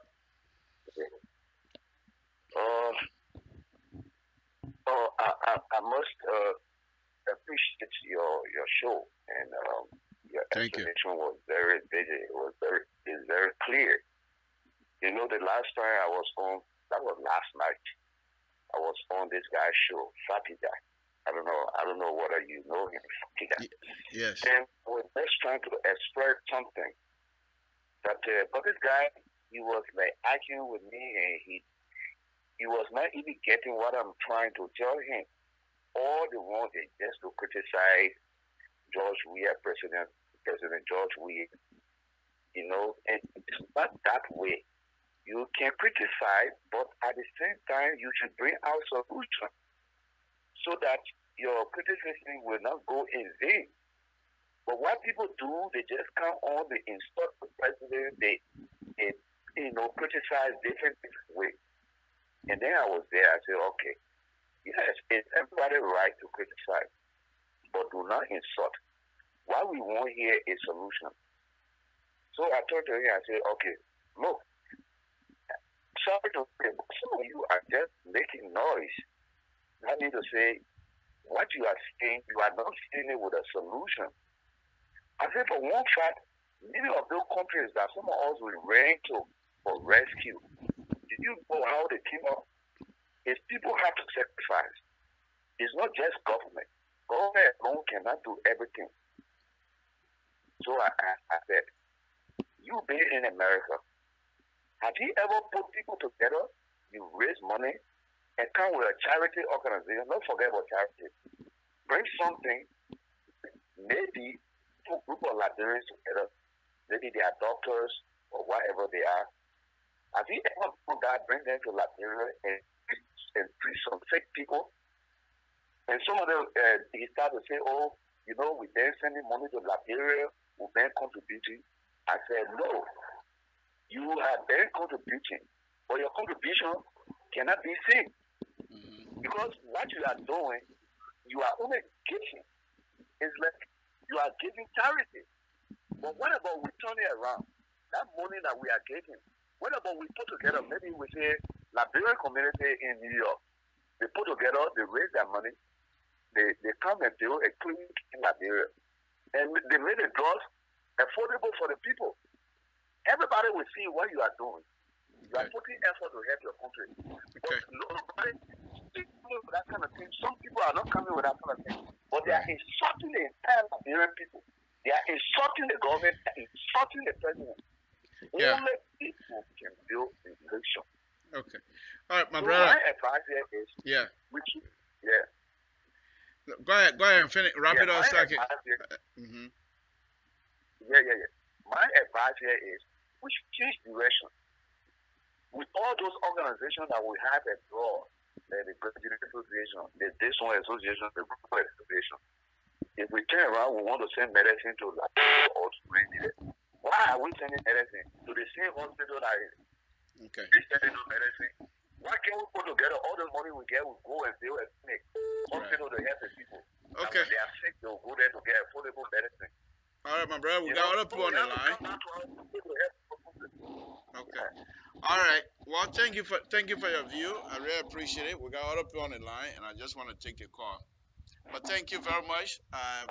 I must appreciate your show, and your explanation was very busy. It's very clear. You know, the last time I was on, that was last night. I was on this guy's show, Fatida. I don't know whether you know him, Fatida. Yes. And we're just trying to express something. But this guy, he was like arguing with me, and he was not even getting what I'm trying to tell him. All they want is just to criticize George Weah, President George Weah. You know, and it's not that way. You can criticize, but at the same time, you should bring out solution so that your criticism will not go in vain. But what people do, they just come on, they insult the president, they criticize different ways. And then I was there, I said, okay, yes, it's everybody's right to criticize, but do not insult. What we want here is solution. So I told him, I said, okay, look, sorry to say, some of you are just making noise. I need to say, what you are saying, you are not saying it with a solution. I said, for one fact, many of those countries that some of us will ran to for rescue, did you know how they came up? Is people have to sacrifice. It's not just government. Government alone cannot do everything. So I said, you being in America, have you ever put people together, you raise money, and come with a charity organization? Don't forget about charity. Bring something, maybe put a group of Liberians together, maybe they are doctors or whatever they are. Have you ever put that, bring them to Liberia and treat some fake people? And some of them, he started to say, oh, you know, we then sending money to Liberia, we then contributing. I said, no. You have been contributing, but your contribution cannot be seen. Because what you are doing, you are only giving. It's like you are giving charity. But what about we turn it around? That money that we are giving, what about we put together, maybe we say Liberian community in New York, they put together, they raise their money, they come and build a clinic in Liberia. And they made the drugs affordable for the people. Everybody will see what you are doing. You are putting effort to help your country. But nobody with that kind of thing. Some people are not coming with that kind of thing. But they are insulting the entire Liberian people. They are insulting the government, they are insulting the president. Yeah. Only people can build a nation. Okay. All right, my brother. My advice here is, yeah. Go ahead and finish. Wrap it up, second. Yeah. My advice here is we should change direction. With all those organizations that we have abroad, the Graduate Association, the this one association, the Group Association, if we turn around, we want to send medicine to Liberia or to Nigeria. Why are we sending medicine to the same hospital that is sending no medicine? Why can't we put together all the money we get, we go and build a clinic, hospital to help the people? Okay. And when they are sick, they'll go there to get affordable medicine. All right, my brother, we got other people on the line. Okay. All right. Well, thank you for your view. I really appreciate it. We got other people on the line, and I just want to take the call. But thank you very much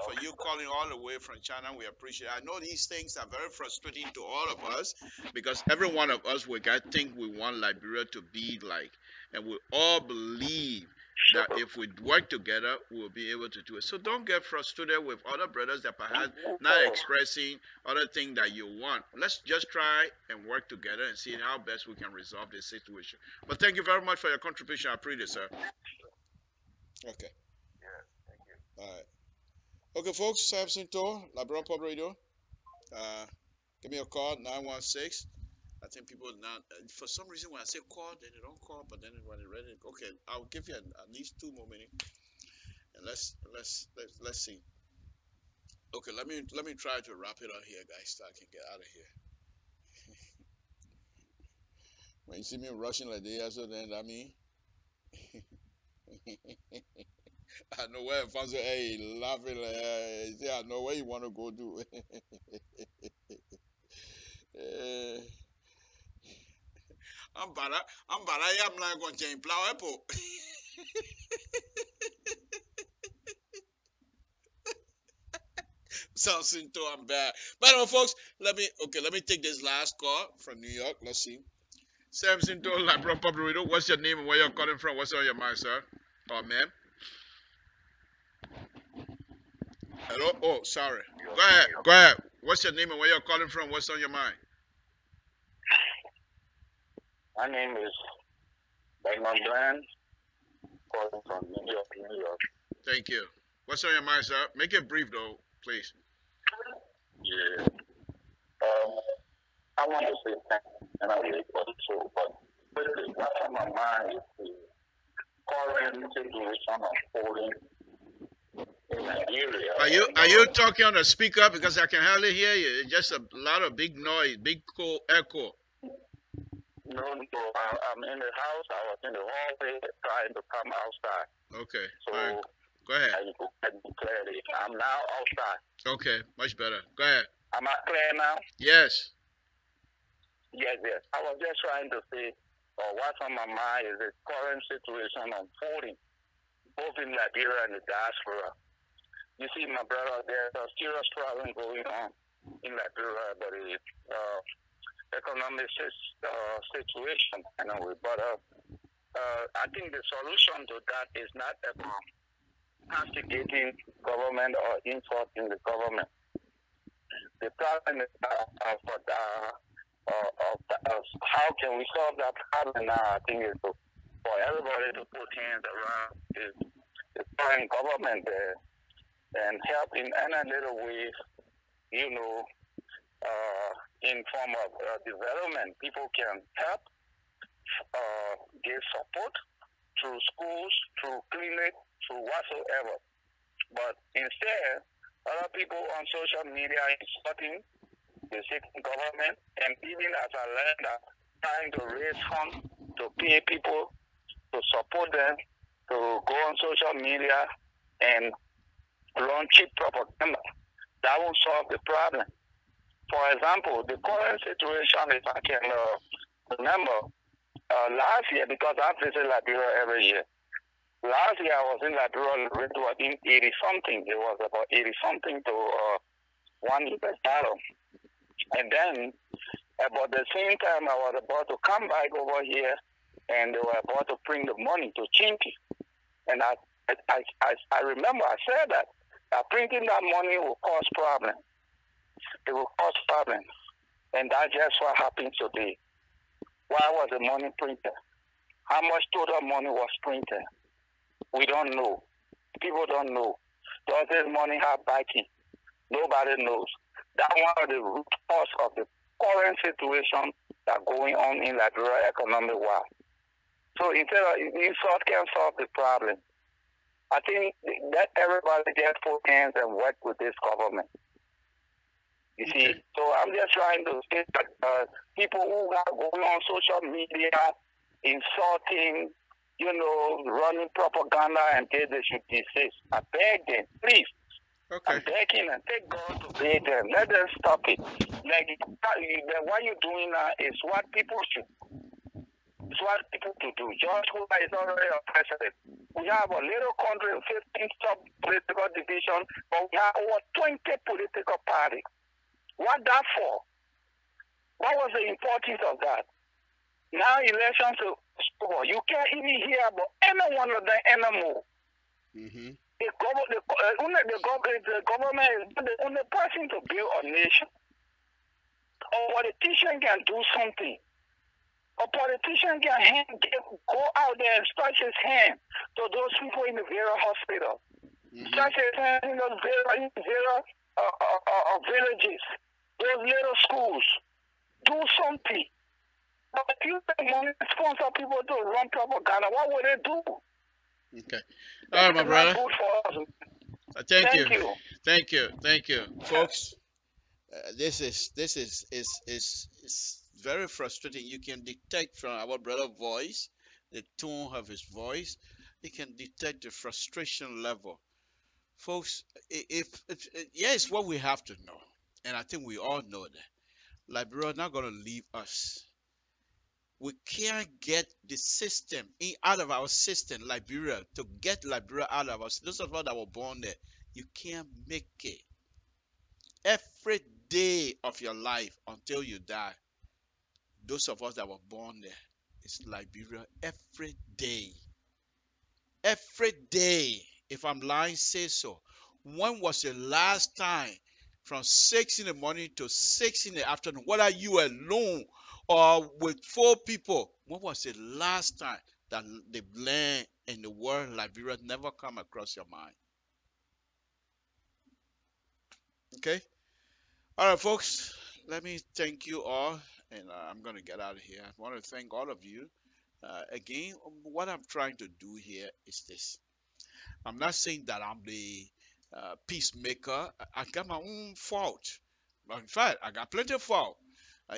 for you calling all the way from China. We appreciate it. I know these things are very frustrating to all of us because every one of us, think we want Liberia to be like, and we all believe that if we work together, we'll be able to do it. So don't get frustrated with other brothers that perhaps not expressing other things that you want. Let's just try and work together and see how best we can resolve this situation. But thank you very much for your contribution. I appreciate it, sir. Okay. All right. Okay, folks, Samson Tour, LIBERIA Public Radio. Give me a call, 916. I think people not, for some reason when I say call, then they don't call, but then when they're ready, okay, I'll give you at least 2 more minutes. And let's see. Okay, let me try to wrap it up here, guys, so I can get out of here. When you see me rushing like this, so then that mean I know where Alfonso, hey, laughing like, he say, I know where you want to go to. I'm not going to change plow apple. Sounds into I'm bad. But anyway, folks, let me take this last call from New York. Let's see. Samson to LIBERIA Public Radio. What's your name and where you're calling from? What's on your mind, sir? Oh, ma'am. Hello? Oh, sorry. Go ahead. What's your name and where you're calling from? What's on your mind? My name is Bernard Bland, calling from New York. Thank you. What's on your mind, sir? Make it brief, though, please. Yeah. I want to say thank you, and I wait for the show, but what's on my mind is the current situation unfolding in Nigeria. Are you talking on the speaker? Because I can hardly hear you. It's just a lot of big noise, big echo. No, I'm in the house. I was in the hallway trying to come outside. Okay. So right. Go ahead. Clearly, I'm now outside. Okay, much better. Go ahead. Am I clear now? Yes. Yes. I was just trying to say, what's on my mind is the current situation unfolding, both in Liberia and the diaspora. You see, my brother, there's a serious problem going on in Liberia, but the economic situation, but I think the solution to that is not about castigating government or insulting the government. The problem is how can we solve that problem now? I think is for everybody to put hands around the current government and help in any little way, in form of development. People can help, give support through schools, through clinics, through whatsoever. But instead, other people on social media insulting the sitting government, and even as a lender, trying to raise funds to pay people to support them, to go on social media and run cheap propaganda. That won't solve the problem. For example, the current situation, if I can remember, last year, because I visit Liberia every year, last year I was in Liberia, it was in 80-something. It was about 80-something to $1. And then, about the same time, I was about to come back over here, and they were about to bring the money to Chinky. And I remember I said that printing that money will cause problems. It will cause problems. And that's just what happened today. Why was the money printed? How much total money was printed? We don't know. People don't know. Does this money have backing? Nobody knows. That's one of the root cause of the current situation that's going on in Liberia economic-wise. So instead of insult can solve the problem. I think that everybody just put hands and work with this government. You see, so I'm just trying to say that people who are going on social media, insulting, running propaganda and say they should desist. I beg them, please. Okay. I'm begging and take God to beg them. Let them stop it. Like what you're doing now is what people should. It's what people to do. George Hoover is already a president. We have a little country, 15 sub-political division, but we have over 20 political parties. What that for? What was the importance of that? Now elections are over. You can't even hear about any one of them anymore. Mm-hmm. The government is the only person to build a nation. A politician can do something. A politician can go out there and stretch his hand to those people in the various hospital. Mm-hmm. Stretch his hand in those various villages, those little schools. Do something. But if you take money to sponsor people to run propaganda, what would they do? Okay. All right, my brother. Good for us. Thank you, folks. This is very frustrating. You can detect from our brother's voice, the tone of his voice, you can detect the frustration level. Folks, if yes, what we have to know, and I think we all know that Liberia is not going to leave us. We can't get the system out of our system, Liberia, to get Liberia out of us. Those of us that were born there, you can't make it. Every day of your life until you die, those of us that were born there, it's Liberia every day. Every day. If I'm lying, say so. When was the last time from 6 in the morning to 6 in the afternoon, whether you alone or with 4 people, when was the last time that the land in the world Liberia never come across your mind? Okay? All right, folks, let me thank you all, and I'm going to get out of here. I want to thank all of you. Again, what I'm trying to do here is this. I'm not saying that I'm the peacemaker. I got my own fault. In fact, I got plenty of fault.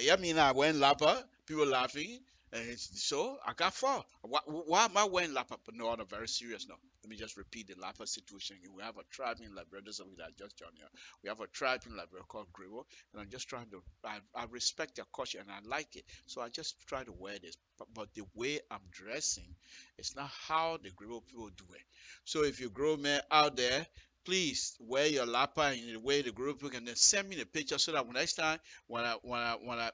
Yeah, mean I went lapper, people laughing, and so I got fault. Why am I wearing lapper? But no, on a very serious note. Let me just repeat the lapper situation. We have a tribe in Liberia. Those of you that just joined here, we have a tribe in Liberia called Grebo, and I'm just trying to. I respect their culture and I like it, so I just try to wear this. But the way I'm dressing, it's not how the Grebo people do it. So if you grow men out there, please wear your lapa in the way the group and then send me the picture so that next time when I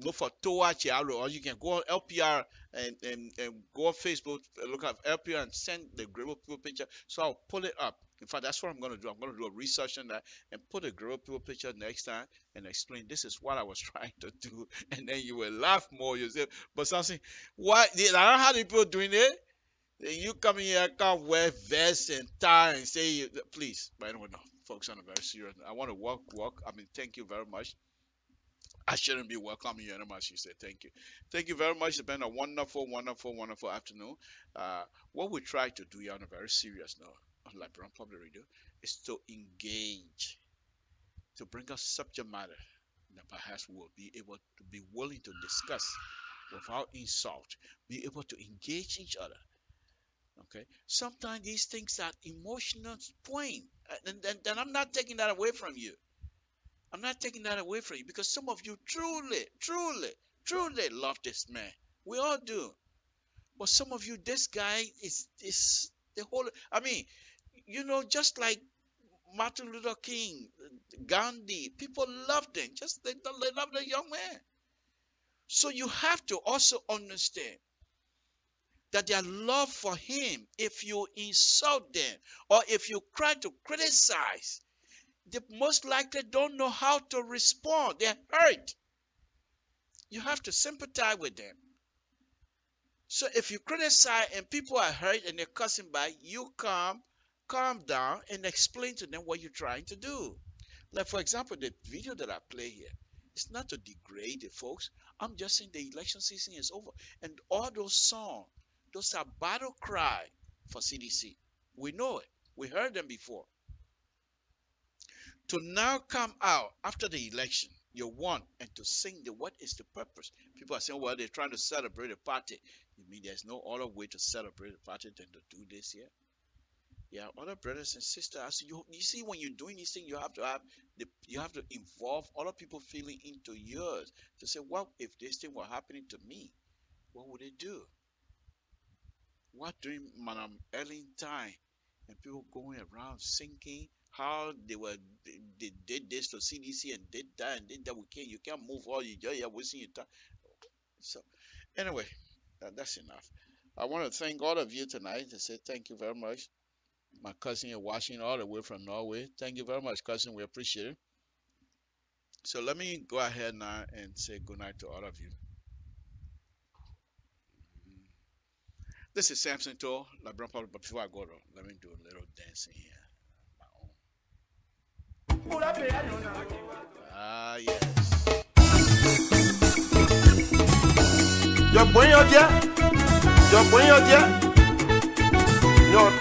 look for Toa Chiaro, or you can go on LPR and go on Facebook, look at LPR and send the Grebo people picture. So I'll pull it up. In fact, that's what I'm gonna do. I'm gonna do a research on that and put a Grebo people picture next time and explain this is what I was trying to do, and then you will laugh more yourself. But something, what? I don't know how the people doing it. You come in here, can't wear vest and tie and say, please. But anyway, no, folks, on a very serious. I want to walk. I mean, thank you very much. I shouldn't be welcoming you anymore. She said, thank you. Thank you very much. It's been a wonderful afternoon. What we try to do here on a very serious note on Liberian Public Radio is to engage, to bring us subject matter that perhaps we will be able to be willing to discuss without insult, be able to engage each other. Okay, sometimes these things are emotional point, and I'm not taking that away from you. I'm not taking that away from you because some of you truly love this man. We all do. But some of you, this guy is the whole. I mean, just like Martin Luther King, Gandhi, people love them. Just they love the young man. So you have to also understand that their love for him, if you insult them or if you try to criticize, they most likely don't know how to respond. They're hurt. You have to sympathize with them. So if you criticize and people are hurt and they're cussing by, you come calm down and explain to them what you're trying to do. Like, for example, the video that I play here, it's not to degrade it, folks. I'm just saying the election season is over. And all those songs, those are battle cry for CDC. We know it. We heard them before. To now come out after the election, you won, and to sing what is the purpose? People are saying, well, they're trying to celebrate a party. You mean there's no other way to celebrate a party than to do this here? Yeah, other brothers and sisters, you see, when you're doing these things, you have to involve other people feeling into yours to say, well, if this thing were happening to me, what would it do? What during Madam Ellen time, and people going around singing how they did this to CDC and did that and did that. You can't move all you're wasting your time. So anyway, that's enough. I want to thank all of you tonight to say thank you very much. My cousin is watching all the way from Norway. Thank you very much, cousin. We appreciate it. So let me go ahead now and say good night to all of you. This is Samson Toll, LIBERIA Public, but before I go though, let me do a little dancing here. Ah, yes. Your boy, your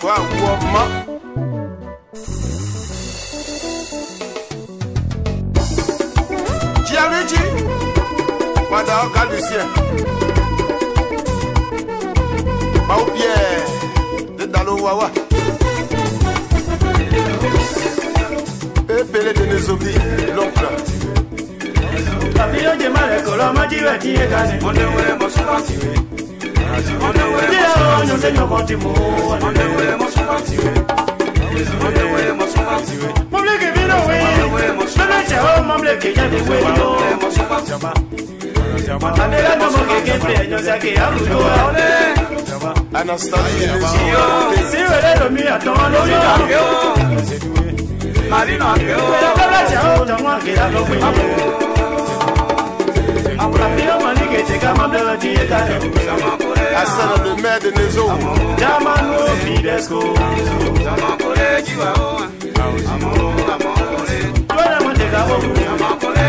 toi, woman. Gianluigi, Wada Lucien. Mau Pierre, de Dalo Wawa. Epele de Nezobi, l'oncle. Papillon de Malecolo, Madiwe, Tiegane. On the way, Mosquatiwe. On the way, Mosquatiwe. On the way, Mosquatiwe. On the way, Mosquatiwe. Public Vino, Mosquatiwe, Mamleke, Yadi, Mosquatiwe. Andela no mo que play, no sé qué hablo. Anastasia, si le mi a tono Marino, pero la chao, tamo que la lo fui. Papillon mani que te cama de la dieta. Asana de mer de Nezo. Jamano Fidesco. Jamacole, Jiwa. Toda monte cabo. Jamacole,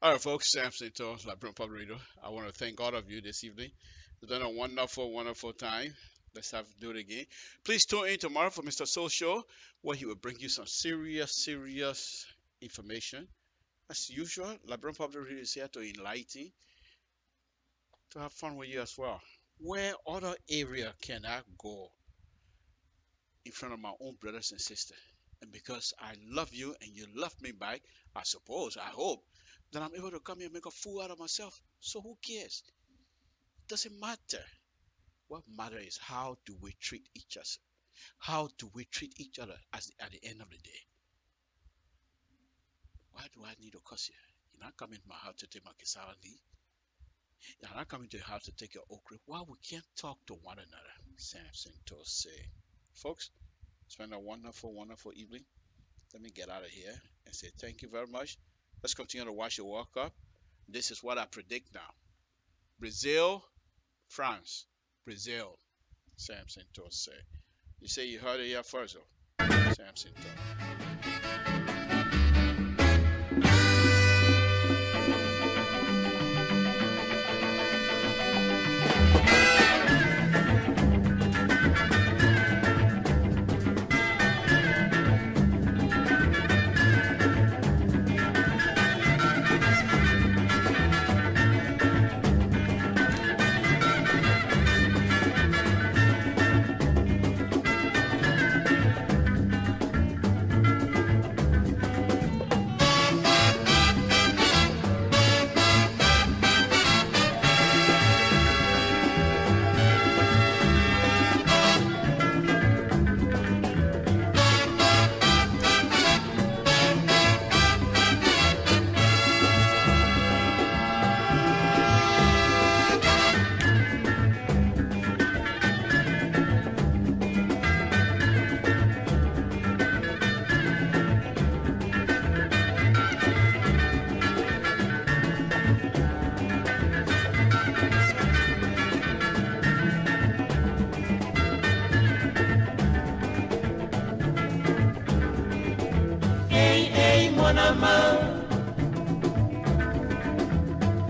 All right, folks, Samson Toll, LIBERIA Public Radio. I want to thank all of you this evening. It's been a wonderful, wonderful time. Let's do it again. Please tune in tomorrow for Mr. Soul Show, where he will bring you some serious information. As usual, LIBERIA Public Radio is here to enlighten, to have fun with you as well. Where other area can I go in front of my own brothers and sisters? And because I love you and you love me back, I hope, that I'm able to come here and make a fool out of myself. So who cares? It doesn't matter. What matters is how do we treat each other? How do we treat each other at the end of the day? Why do I need to curse you? You're not coming to my house to take my kisawali. You're not coming to your house to take your okra. Why we can't talk to one another? Samson Toll say. Folks, it's been a wonderful, wonderful evening. Let me get out of here and say thank you very much. Let's continue to watch your World Cup. This is what I predict now. Brazil, France. Brazil. Samson Toll say. You say you heard it here first, though. Samson Toll. mon amant.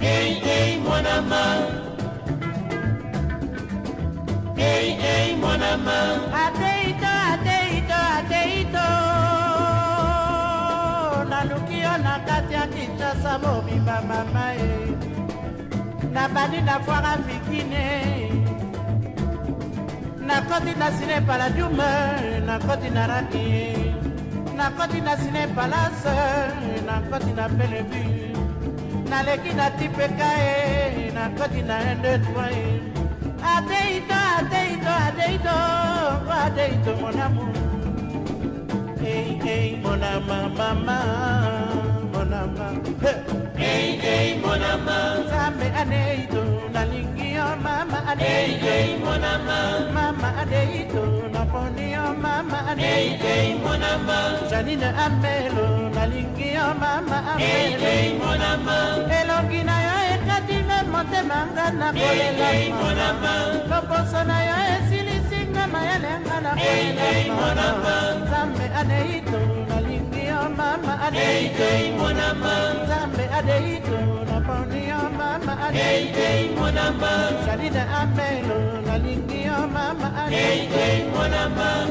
Hey, mon amant. Hey, mon amant. Ateito. Nalukio na kati ya Kinshasa mobimba mama e. Nabandi na foire fikine. Nakoti na sine paladume, nakoti na raki. Nakoti na sine palase, nakoti na Bellevue. Naleki na tipeka e, nakoti na N2 Ateito, mon amour. Hey, mon amant, maman, mon amant. Hey, mon amant. Sambe aneito, nalingio, mama aneito. Hey, mon amant. Mama aneito, naponio, mama aneito. Hey, mon amant. Janine amelo, nalingio, mama amelo. Hey, mon amant. Elongina yo ekati me monte manga na kolela. Hey, mon amant. Loposo na yo esilisinga mayalenga na kolela. Hey, mon amant. Sambe aneito, nalingio, mama aneito. Hey, mon amant. Sambe aneito, naponio, mama aneito. Hey, mon amant. Janine amelo, nalingio, mama aneito. Hey, mon amant.